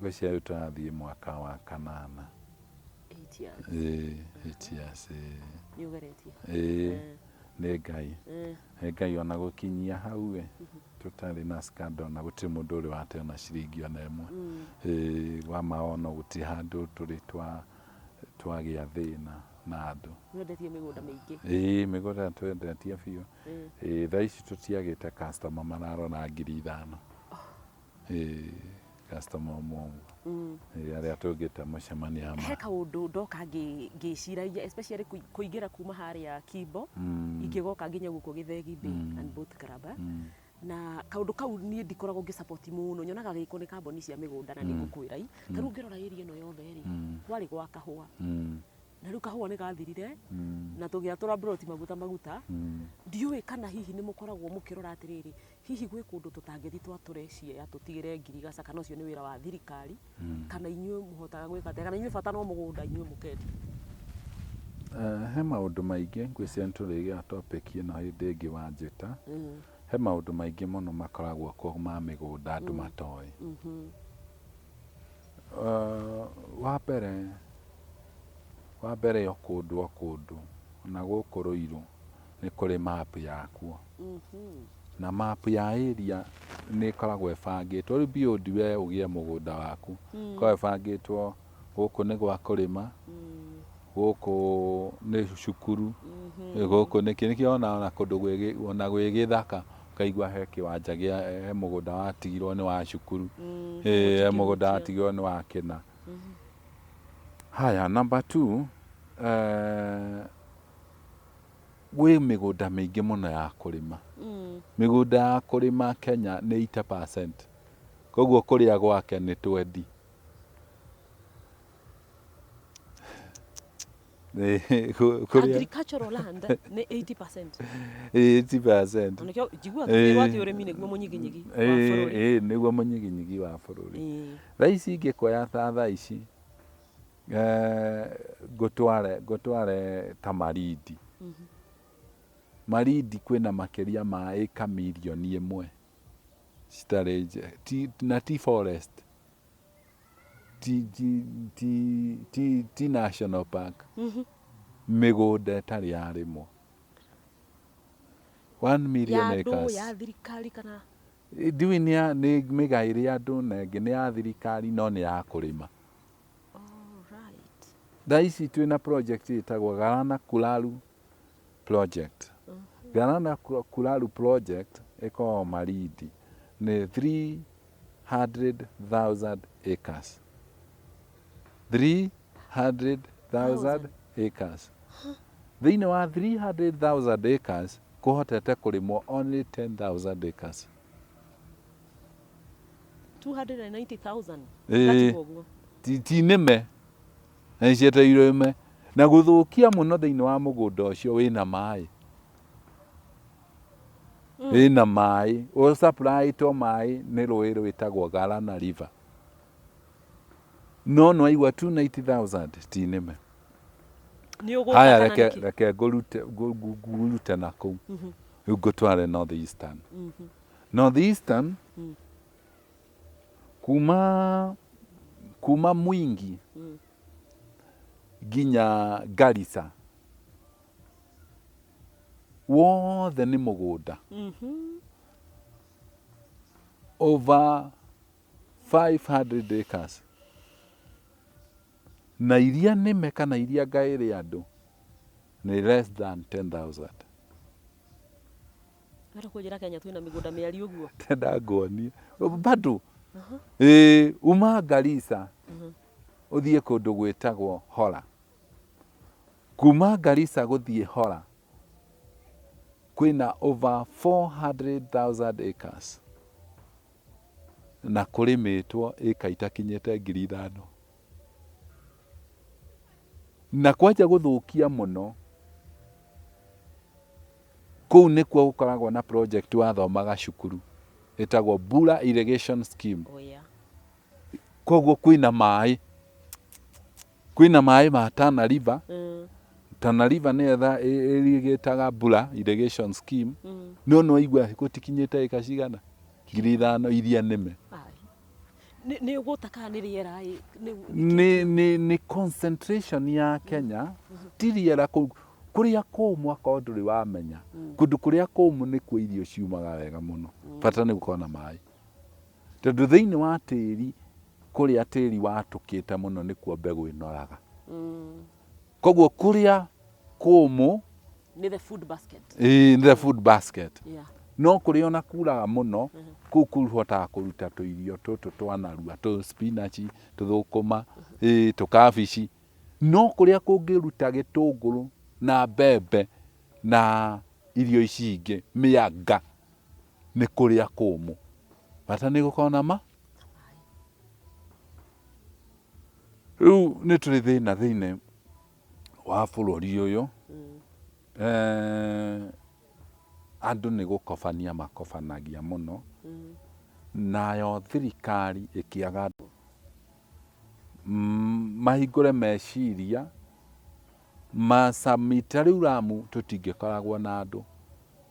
Gwĩciria rĩu tũrathiĩ mwaka wa 8. 8 years. 8 years. Nĩ ũgeretie? Nĩ Ngai. Nĩ Ngai ona gũkinyia hau tũtarĩ na scandal na gũtirĩ mũndũ ũrĩ wate ona ciringi ona ĩmwe. Wa Maono gũtirĩ handũ tũrĩ twagĩa thĩna na andũ. Nĩwendetie mĩgũnda mĩingĩ? Mĩgũnda twendetie biũ. Thaa ici tũtiagĩte customer mararora 5,000. Customer ũmwe. aria tungita mucemania ma he kaundu ndoka ngiciragia especially kuingira kuma haria Kimbo ingigoka nginya guko Githegi Bay and Boat Club na kaundu kau ni ndikoragwo ngisupport muno nyonaga giko ni kamboni cia migunda na nigukwira ta ru ngirora area ino yothe ri kwari gwa kahua na riu kahua ni gathirire na tugiatura broti maguta ndiui kana hihi ni mukoragwo mukirora atiriri hihi gwi kundu tutangithi twaturecia tutigire ngirigaca kana ucio ni wira wa thirikari kana inyue muhotaga gwika kana inyue bata no mugunda inyue mukendi he maundu maingi ngwiciria nturigia topic ino hindi ingi wanjita he maundu maingi muno makoragwo ko ma migunda andu matoi wa mbere o kundu na guku Ruiru ni kuri map yakuo na map ya area ni koragwo ebangitwo riu BOD we ugie mugunda waku ko ebangitwo guku ni gwa kurima guku ni cukuru guku ni kiniki ona kundu gwi githaka kaigua he kiwanja he mugunda watigirwo ni wa cukuru he mugunda watigirwo ni wa kina haya number 2 gwi migunda mingi muno ya kurima migunda ya kurima Kenya ni 80% koguo kuria gwake ni 20 agricultural land ni 80% 80% nikio jigua twati urimi niguo munyiginyigi wa bururi niguo munyiginyigi wa bururi raisi ingikoya tha ici gutware ta Marindi Marindi kwina makiria ma eka milioni 1 citari na ti forest ti national park migunda tari yarimo 1 million acres ya thirikari kana ndiwi ni migairi andu na ingi ni ya thirikari no ni ya kurima Daisi twina project itagwo Galana Kulalu project. Galana Kulalu project iko Marindi ni 300,000 acres. 300,000 acres. Thiini wa 300,000 acres kuhotete kurimwo only 10,000 acres. 290,000. Ti nime na cieteirwo ime na guthukia muno thiini wa mugunda ucio wina mai wina mai o supply to mai ni rui rwitagwo Galana River no aigua 290,000 ti nime haya reke gurute na kou gutware northeastern kuma Mwingi ginya Garissa wothe ni mugunda over 500 acres na iria nime kana iria gairi andu ni less than 10,000. Ara kujira Kenya twina migunda miari uguo tenda ngoni bado uma Garissa uthie kundu gwitagwo Hora kuma Garissa guthie Hora kwina over 400,000 acres na kurimitwo eka itakinyete 5,000 na kwaja guthukia muno kou nikuo gukoragwo na project wathomaga cukuru itagwo Bura Irrigation Scheme. Koguo kwina mai ma Tana River. Tana River ni etha irigitaga Bura Irrigation Scheme. No igua gutikinyite eka cigana 5,000 iria nime. Ni ugutaka ni riera ni concentration ya Kenya ti riera kuria kumu akonduri wamenya kundu kuria kumu ni ku irio ciumaga wega muno bata ni gukona mai tondu thiini wa tiri kuria tiri watukite muno ni kuo mbegu inoraga koguo kuria kumu ni the food basket ni the food basket no kuri ona kuraga muno kuu kuhotaga kuruta tuirio tutu twa narua tu spinach tuthukuma tukabici no kuria kungiruta gitunguru na mbembe na irio ici ingi mianga ni kuria kumu bata ni gukona ma riu ni turi thina thiine wa bururi uyu andu ni gukobania makobanagia muno nayo thirikari ikiaga mahingure meciria masamita riu Ramu tutingikoragwo na andu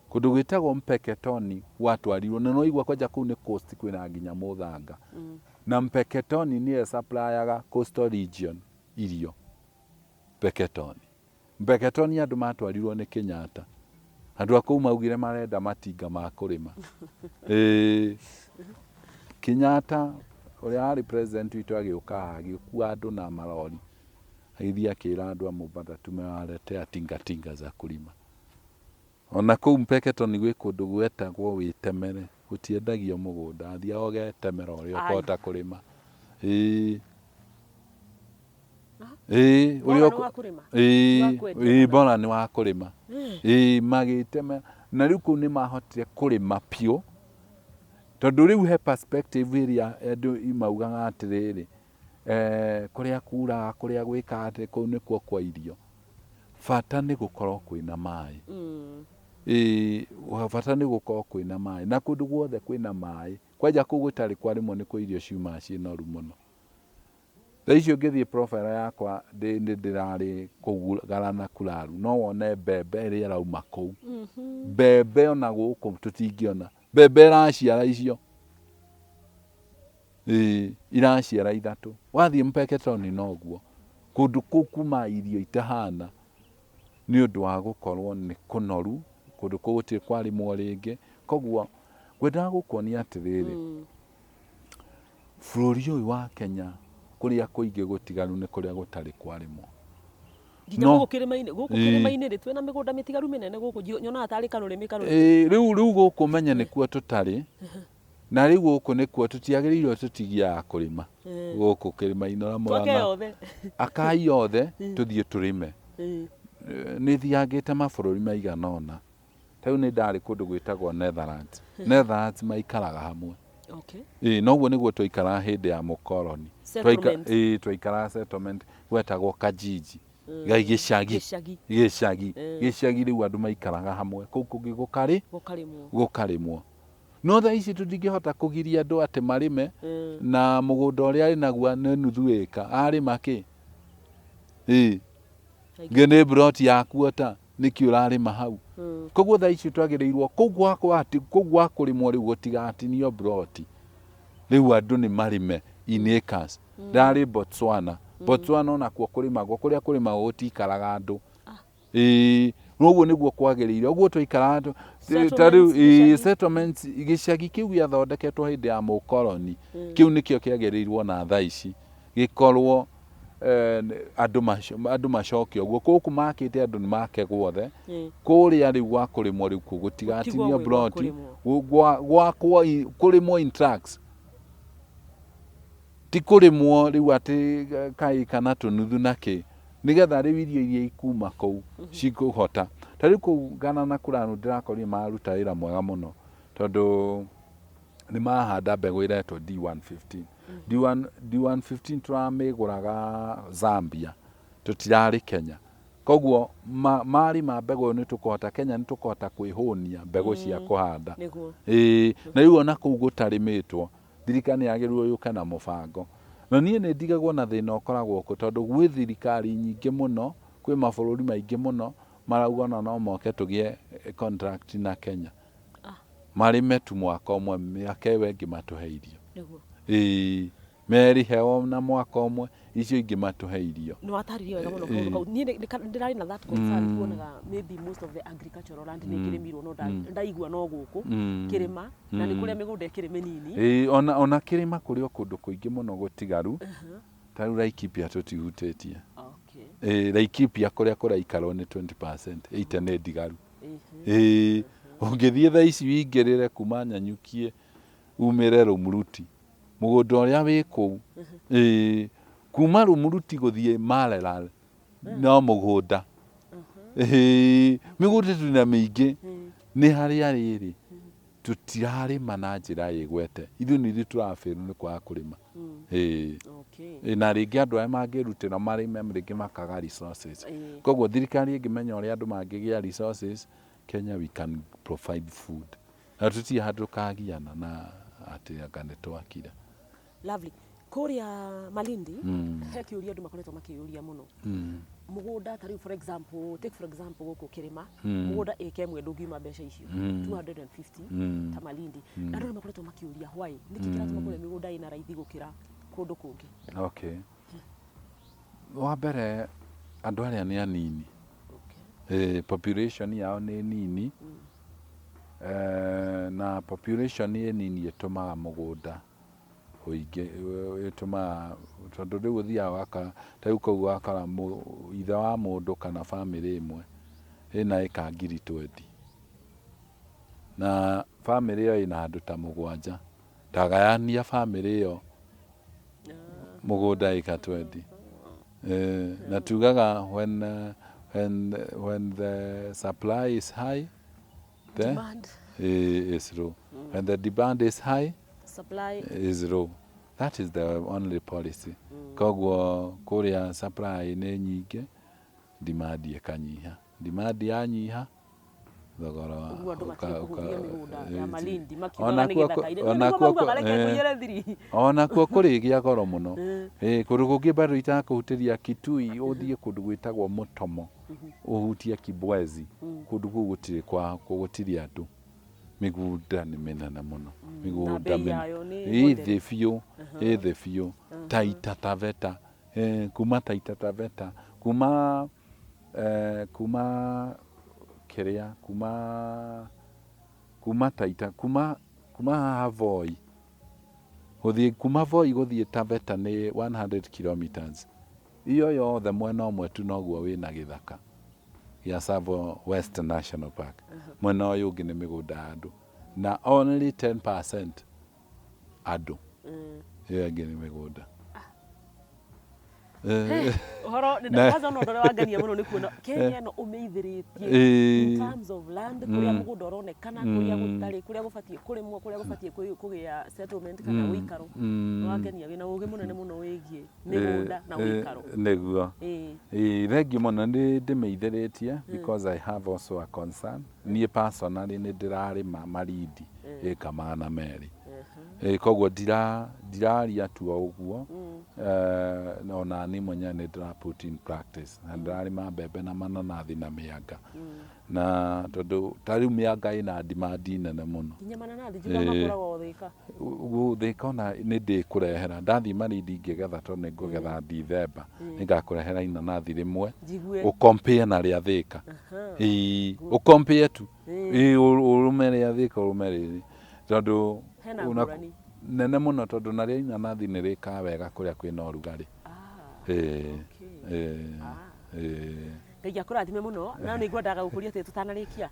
kundu gwitagwo Mpeketoni watwarirwo na no igwa kwaja kuu ni coast kwina nginya Muthanga na Mpeketoni ni supplyaga coastal region irio Mpeketoni andu matwarirwo ni Kenyatta andu akou maugire marenda matinga ma kurima Kenyatta uria ari president witu agiuka agikua andu na marori agithia akira andu a Mombasa tumewarete tinga za kurima ona kou Mpeketoni gwi kundu gwetagwo Witemere gutiendagio mugunda athia ogetemera uria ukota kurima bona ni wa kurima magiteme na riu kou ni mahotire kurima piu tondu riu he perspective iria andu imaugaga atiriri kuria kura kuria gwika ati kou nikuo kwa irio bata ni gukorwo kwina mai bata ni gukorwo kwina mai na kundu guothe kwina mai kwaja kou gutari kwarimwo ni kwa irio ciumaga ciinoru muno thaicio ngithie profile yakwa ndirari kugara na kuraru no wone mbembe iria rauma kou mbembe ona guku tutingiona mbembe iraciara icio iraciara ithatu wathie Mpeketoni noguo kundu kou kuma irio itahana ni undu wa gukorwo ni kunoru kundu kou gutiri kwarimwo ringi koguo ngwendaga gukuonia atiriri bururi uyu wa Kenya kuria kuingi gutigaru ni kuria gutari kwarimwo guku kirima-ini ri twina migunda mitigaru minene guku nyona atari karurimi riu guku menye nikuo tutari na riu guku nikuo tutiagiriirwo tutigiaga kurima guku kirima-ini ora Murang'a akai yothe tuthie turime ni thiangite mabururi maiganona tau ni ndari kundu gwitagwo Netherlands maikaraga hamwe noguo niguo twaikara hindi ya mukoroni twaikara settlement gwetagwo Kajiji gicagi riu andu maikaraga hamwe kou kungi gukarimwo no tha ici tutingihota kugiria andu ati marime na mugunda uria ari naguo ni nuthu ika arima ki ngene broti yakuo ta niki urarima hau koguo tha ici twagirirwo kou gwakurimwo riu gutigatinio broti riu andu ni marime in acres ndari Botswana onakuo kurimagwo kuria kurimagwo gutikaraga andu noguo niguo kwagiriire uguo twaikara andu tariu settlements gicagi kiu giathondeketwo hindi ya mukoroni kiu nikio kiagiriirwo na tha ici gikorwo andu macokio guo kuku makite andu ni make guothe kuria riu gwakurimwo riu gutigatinio broti kurimwo in tracks ti kurimwo riu ati kai kana tunuthu naki nigetha riu irio iria ikuma kou cikuhota tariu kou Ghana na Kuranu ndirakorire maruta wira mwega muno tondu ni mahanda mbegu iretwo D115 D115 turamiguraga Zambia tutirari Kenya koguo mari ma mbegu ni tukuhota Kenya ni tukuhota kwihunia mbegu cia kuhanda na riu ona kou gutarimitwo thirikari yagirirwo yuke na mubango na nie ni ndigagwo na thina ukoragwo ku tondu gwi thirikari nyingi muno kwi mabururi maingi muno marauga no moke tugie contract na Kenya marime tu mwaka umwe miaka iyo ingi matuhe irio meri heo na mwaka umwe icio ingi matuhe irio no ataririo wega muno ni ndirari na that concern kuonaga maybe most of the agricultural land ni kirimirwo no ndaigua no guku kirima na ni kuria migunda ikirime nini ona kirima kurio kundu kuingi muno gutigaru taru Laikipia tutihutitie Laikipia kuria kuraikarwo ni 20% 8 ni ndigaru Ũngĩthiĩ thaa ici wingĩrĩre kuma Nyanyukie umĩre Rũmuruti mũgũnda ũrĩa wĩ kũu kuma Rũmuruti gũthiĩ Maralal no mũgũnda mĩgũnda twĩna mĩingĩ nĩ harĩa rĩrĩ tũtirarĩma na njĩra ĩgwete ithuĩ nĩ ithuĩ tũrabĩrwo nĩ kwaga kũrĩma na rĩngĩ andũ aya mangĩrutĩra marĩme rĩngĩ makaga resources koguo thirikari ĩngĩmenya ũrĩa andũ mangĩgĩa resources Kenya we can provide food na tũtirĩ handũ tũkagiana na atĩ anga nĩ twakira. Lovely. Kũrĩa Malindi he kĩũria andũ makoretwo makĩũria mũno mũgũnda ta rĩu for example gũkũ Kĩrĩma mũgũnda ĩka ĩmwe ndũngiuma mbeca icio 250 ta Malindi na andũ makoretwo makĩũria why nĩkĩ kĩratũma kũrĩa mĩgũnda ĩna raithi gũkĩra kũndũ kũngĩ. Okay, wa mbere andũ arĩa nĩ anini population yao nĩ nini na population ĩ nini ĩtũmaga mũgũnda ũingĩ ĩtũmaga tondũ rĩu ũthiaga wakora ta rĩu kũu wakora ithe wa mũndũ kana bamĩrĩ ĩmwe ĩna ĩka ngiri 20 na bamĩrĩ ĩyo ĩna andũ ta mũgwanja ndagayania bamĩrĩ ĩyo mũgũnda ĩka 20 na tugaga when the supply is high the demand is low when the demand is high supply is low. That is the only policy. Koguo kũrĩa supply nĩ nyingĩ demand ĩkanyiha. Demand yanyiha thogora onakuo kũrĩgĩa goro mũno kũndũ kũngĩ bado itakũhutĩria Kitui ũthiĩ kũndũ gwĩtagwo Mũtomo ũhutie Kibwezi kũndũ kũu gũtirĩ andũ mĩgũnda nĩ mĩnene mũno mĩgũnda ĩthĩ biũ Taita Taveta kuma Taita Taveta kuma kĩrĩa kuma Taita kuma haha Voi gũthiĩ kuma Voi gũthiĩ Taveta nĩ 100 kilometers iyo yothe mwena ũmwe tu noguo wĩna gĩthaka gĩa Tsavo West National Park mwena ũyũ ũngĩ nĩ mĩgũnda ya andũ na only 10% andũ iyo ĩngĩ nĩ mĩgũnda. Ũhoro nĩndaza no ndore wangania mũno nĩ kuona Kenya no ũmeithĩrĩtie in terms of land kũrĩa mũgũnda ũronekana kũrĩa gũtarĩ kũrĩa gũbatiĩ kũrĩmwo kũrĩa gũbatiĩ kũgĩa settlement kana ũikaro wangania wĩna ũgĩ mũnene mũno wĩgiĩ mĩgũnda na ũikaro nĩguo thengi mũno nĩ ndĩmeithĩrĩtie because I have also a concern niĩ personally nĩ ndĩrarĩma Malindi ĩka 200 koguo ndiraria tu ũguo ona ni mwenyewe nĩ ndĩra put in practice na ndĩrarĩma mbembe na mananathi na mĩanga na tondũ ta rĩu mĩanga ĩna demand nene mũno nginya mananathi njũa makoragwo gũthĩka ona nĩ ndĩkũrehera ndathiĩ Malindi ingĩgetha tondũ nĩ ngũgetha December nĩngakũrehera inanathi rĩmwe ũcompare na rĩa Thĩka ũcompare tu ũrũme rĩa Thĩka ũrũme rĩrĩ tondũ nene mũno tondũ narĩa inanathi nĩ rĩkaga wega kũrĩa kwĩna ũrugarĩ. Ngai akũrathime mũno na nĩ ngwendaga gũkũria tĩ tũtanarĩkia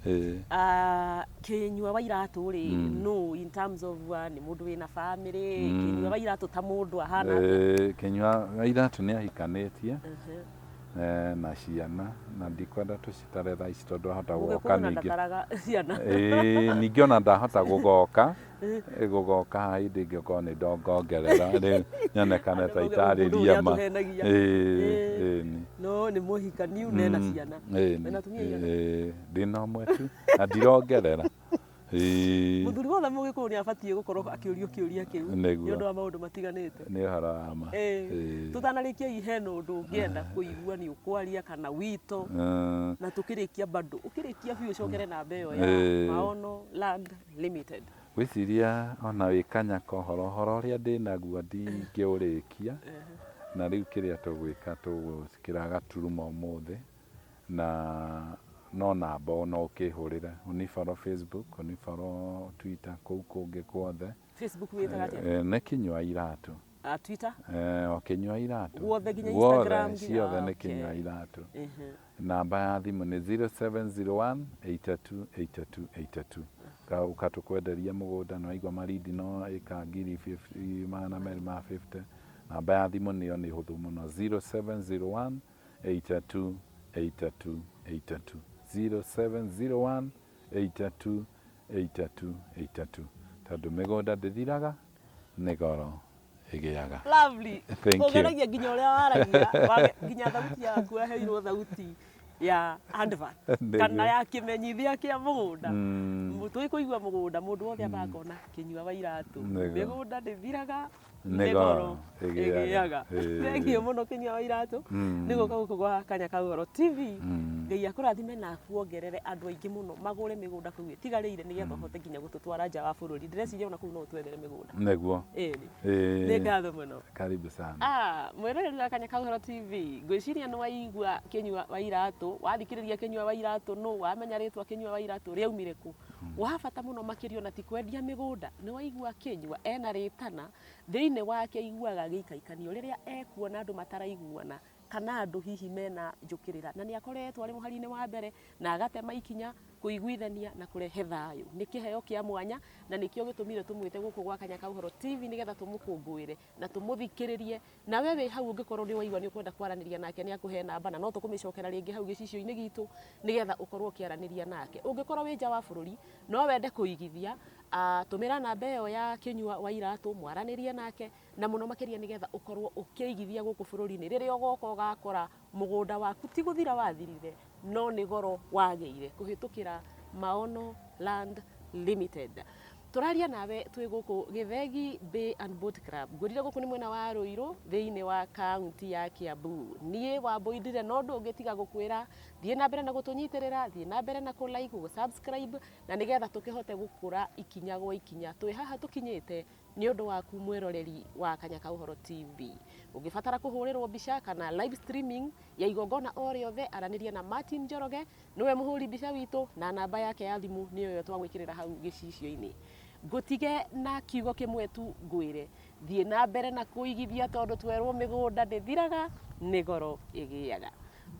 Kĩnyua wa iratũ rĩ no in terms of nĩ mũndũ wĩna family Kĩnyua wa iratũ ta mũndũ ahana Kĩnyua wa iratũ nĩ ahikanĩtie na ciana na ndikwenda tũcitare thaa ici tondũ ahota gũgoka ningĩ ona ndahota gũgoka hĩndĩ ĩngĩ okorwo nĩ ndongongerera rĩu nyonekane ta itarĩria ma no nĩ mũhikaniu nena ciana ndĩna ũmwe tu na ndirongerera mũthuri wothe mũgĩkũyũ nĩ abatiĩ gũkorwo akĩũrio kĩũria kĩu nĩ ũndũ wa maũndũ matiganĩte nĩ ũhoro wa ma tũtanarĩkia hena ũndũ ũngĩenda kũigua nĩ ũkwaria kana wito na tũkĩrĩkia bado ũkĩrĩkia biũ ũcokere namba ĩyo ya Maono Land Limited gwĩciria ona wĩkanya ũhoro ũrĩa ndĩnaguo ndingĩũrĩkia na rĩu kĩrĩa tũgwĩka tũgwĩkĩra gaturuma ũmũthĩ na no namba no ũkĩhũrĩre ũnĩfollow Facebook ũnĩfollow Twitter kũu kũngĩ kwothe Facebook wĩtaga atĩa nĩ Kĩnyua Iratũ Twitter o Kinyua Iratu guothe nginya Instagram ciothe nĩ Kinyua Iratu. Namba ya thimũ nĩ 0701 828282. Ũkatukwenderia mũgũnda na waigua marindi no ĩka ngiri 250. Namba ya thimũ nĩyo nĩ hũthũ mũno 0701 828282. 0701 828282. Tondũ mĩgũnda ndĩthiraga nĩ goro ĩgĩaga. Lovely. Ũgeragia nginya ũrĩa waragia nginya thauti yaku weheirwo thauti ya advert kana ya kĩmenyithia kĩa mũgũnda. Tũkũigua mũgũnda mũndũ wothe akona Kinyua wa Iratu. Mĩgũnda ndĩthiraga nĩ goro ĩgĩaga. Thengio mũno Kinyua wa Iratu nĩ gũka gũkũ gwa Kanya ka Ũhoro TV. Ngai akũrathime na akuongerere andũ aingĩ mũno magũre mĩgũnda kũu ĩtigarĩire nĩgetha ũhote nginya gũtũtwara nja wa bũrũri. Ndĩreciria ona kũu no ũtwendere mĩgũnda. Nĩguo. Nĩ ngatho mũno. Karibu sana. Mwĩroreri wa Kanya ka Ũhoro TV, ngwĩciria nĩ waigua Kinyua wa Iratu, wathikĩrĩria Kinyua wa Iratu, no wamenya rĩtwa Kinyua wa Iratu rĩaumire kũ. Wa bata mũno makĩria na ti kwendia mĩgũnda, nĩ waigua Kinyua ena rĩtana thĩinĩ wake aiguaga gĩikaikanio rĩrĩa ekuona andũ mataraiguana kana andũ hihi mena njũkĩrĩra, na nĩ akoretwo arĩ mũhari-inĩ wa mbere na agatema ikinya kũiguithania na kũrehe thayũ. Nĩ kĩheo kĩa mwanya na nĩkĩo gĩtũmire tũmwĩte gũkũ gwa Kanya ka Ũhoro TV nĩgetha tũmũkũngũĩre na tũmũthikĩrĩrie. Na we wĩ hau ũngĩkorwo nĩ waigua nĩ ũkwenda kwaranĩria nake nĩ akũhe namba na no tũkũmĩcokera rĩngĩ hau gĩcicio-inĩ gitũ nĩgetha ũkorwo ũkĩaranĩria nake. Ũngĩkorwo wĩ nja wa bũrũri no wende kũigithia, tũmĩra namba ĩyo ya Kinyua wa Iratu mwaranĩrie nake, na mũno makĩria nĩgetha ũkorwo ũkĩigithia gũkũ bũrũri-inĩ. Rĩrĩa ũgoka ũgakora mũgũnda waku ti gũthira wathirire no nĩ goro wagĩire kũhĩtũkĩra Maono Land Limited. Tũraria nawe twĩ gũkũ Gĩthegi Bay and Boat Club. Ngũrire gũkũ nĩ mwena wa Rũirũ thĩinĩ wa kaunti ya Kiambu. Niĩ Wambui ndire no ũndũ ũngĩ tiga gũkwĩra thiĩ na mbere na gũtũnyitĩrĩra, thiĩ na mbere na kũ-like, gũ-subscribe na nĩgetha tũkĩhote gũkũra ikinya gwa ikinya. Twĩ haha tũkinyĩte nĩ ũndũ waku mwĩroreri wa Kanya ka Ũhoro TV. Ũngĩbatara kũhũrĩrwo mbica kana live streaming ya igongona o rĩothe, aranĩria na Martin Njoroge, nĩwe mũhũri mbica witũ na namba yake ya thimũ nĩyo yo twagwĩkĩrĩra hau gĩcicio-inĩ. Ngũtige na kiugo kĩmwe tu ngwĩre, thiĩ na mbere na kũigithia tondũ twerwo mĩgũnda ndĩthiraga nĩ goro ĩgĩaga.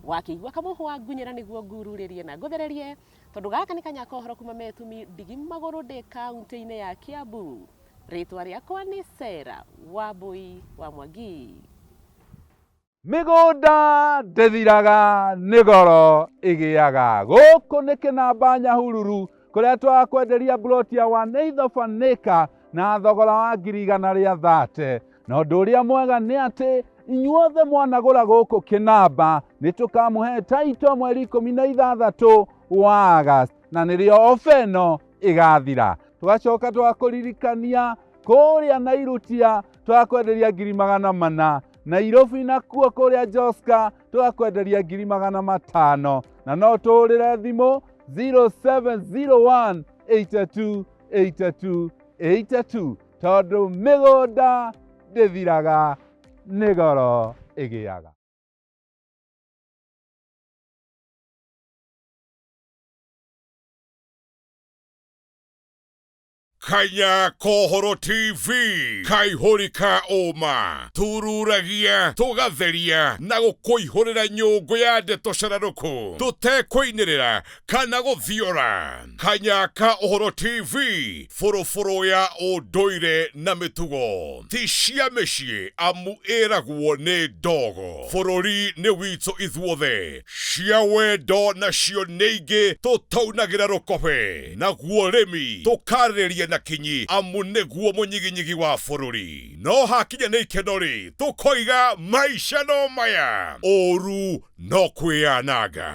Wakĩigua kamũhwa ngunyĩra nĩguo ngururĩrie na ngũthererie tondũ gaka nĩ Kanya ka Ũhoro kuma Metumi Ndigi Magũrũ ndĩ kaunti-inĩ ya Kiambu. Rĩtwa rĩakwa nĩ Sarah Wambui wa Mwangi. Mĩgũnda ndĩthiraga nĩ goro ĩgĩaga. Gũkũ nĩ Kĩnamba Nyahururu kũrĩa twakwenderia plot ya 1/8 of an acre na thogora wa 130,000. Na ũndũ ũrĩa mwega nĩ atĩ inyuothe mwanagũra gũkũ Kĩnamba nĩ tũkamũhe title mweri 16 wa August na nĩrĩo ofa ĩno ĩgathira. Tũgacoka twakũririkania kũrĩa Nairutia twakwenderia 400,000, Nairobi nakuo kũrĩa Joska twakwenderia 500,000, na no tũhũrĩre thimũ 0701 828282 tondũ mĩgũnda ndĩthiraga nĩ goro ĩgĩaga. Kanya ka Ũhoro TV, kaihũri ka ũma, tururagia, tũgatheria na gũkũihũrĩra nyũngũ ya ndeto cararũkũ, tũtekũinĩrĩra kana gũthiora. Kanya ka Ũhoro TV, bũrũbũrũ ya ũndũire na mĩtugo, ti cia mĩciĩ amu ĩragwo nĩ ndogo. Bũrũri nĩ witũ ithuothe, cia wendo nacio nĩ ingĩ tũtaunagĩra rũkobe, naguo ũrĩmi tũkarĩrĩria na kinyi amu nĩguo mũnyiginyigi wa bũrũri. No hakinya nĩ ikeno-rĩ, tũkoiga maica no maya, ũru no kwĩyananga.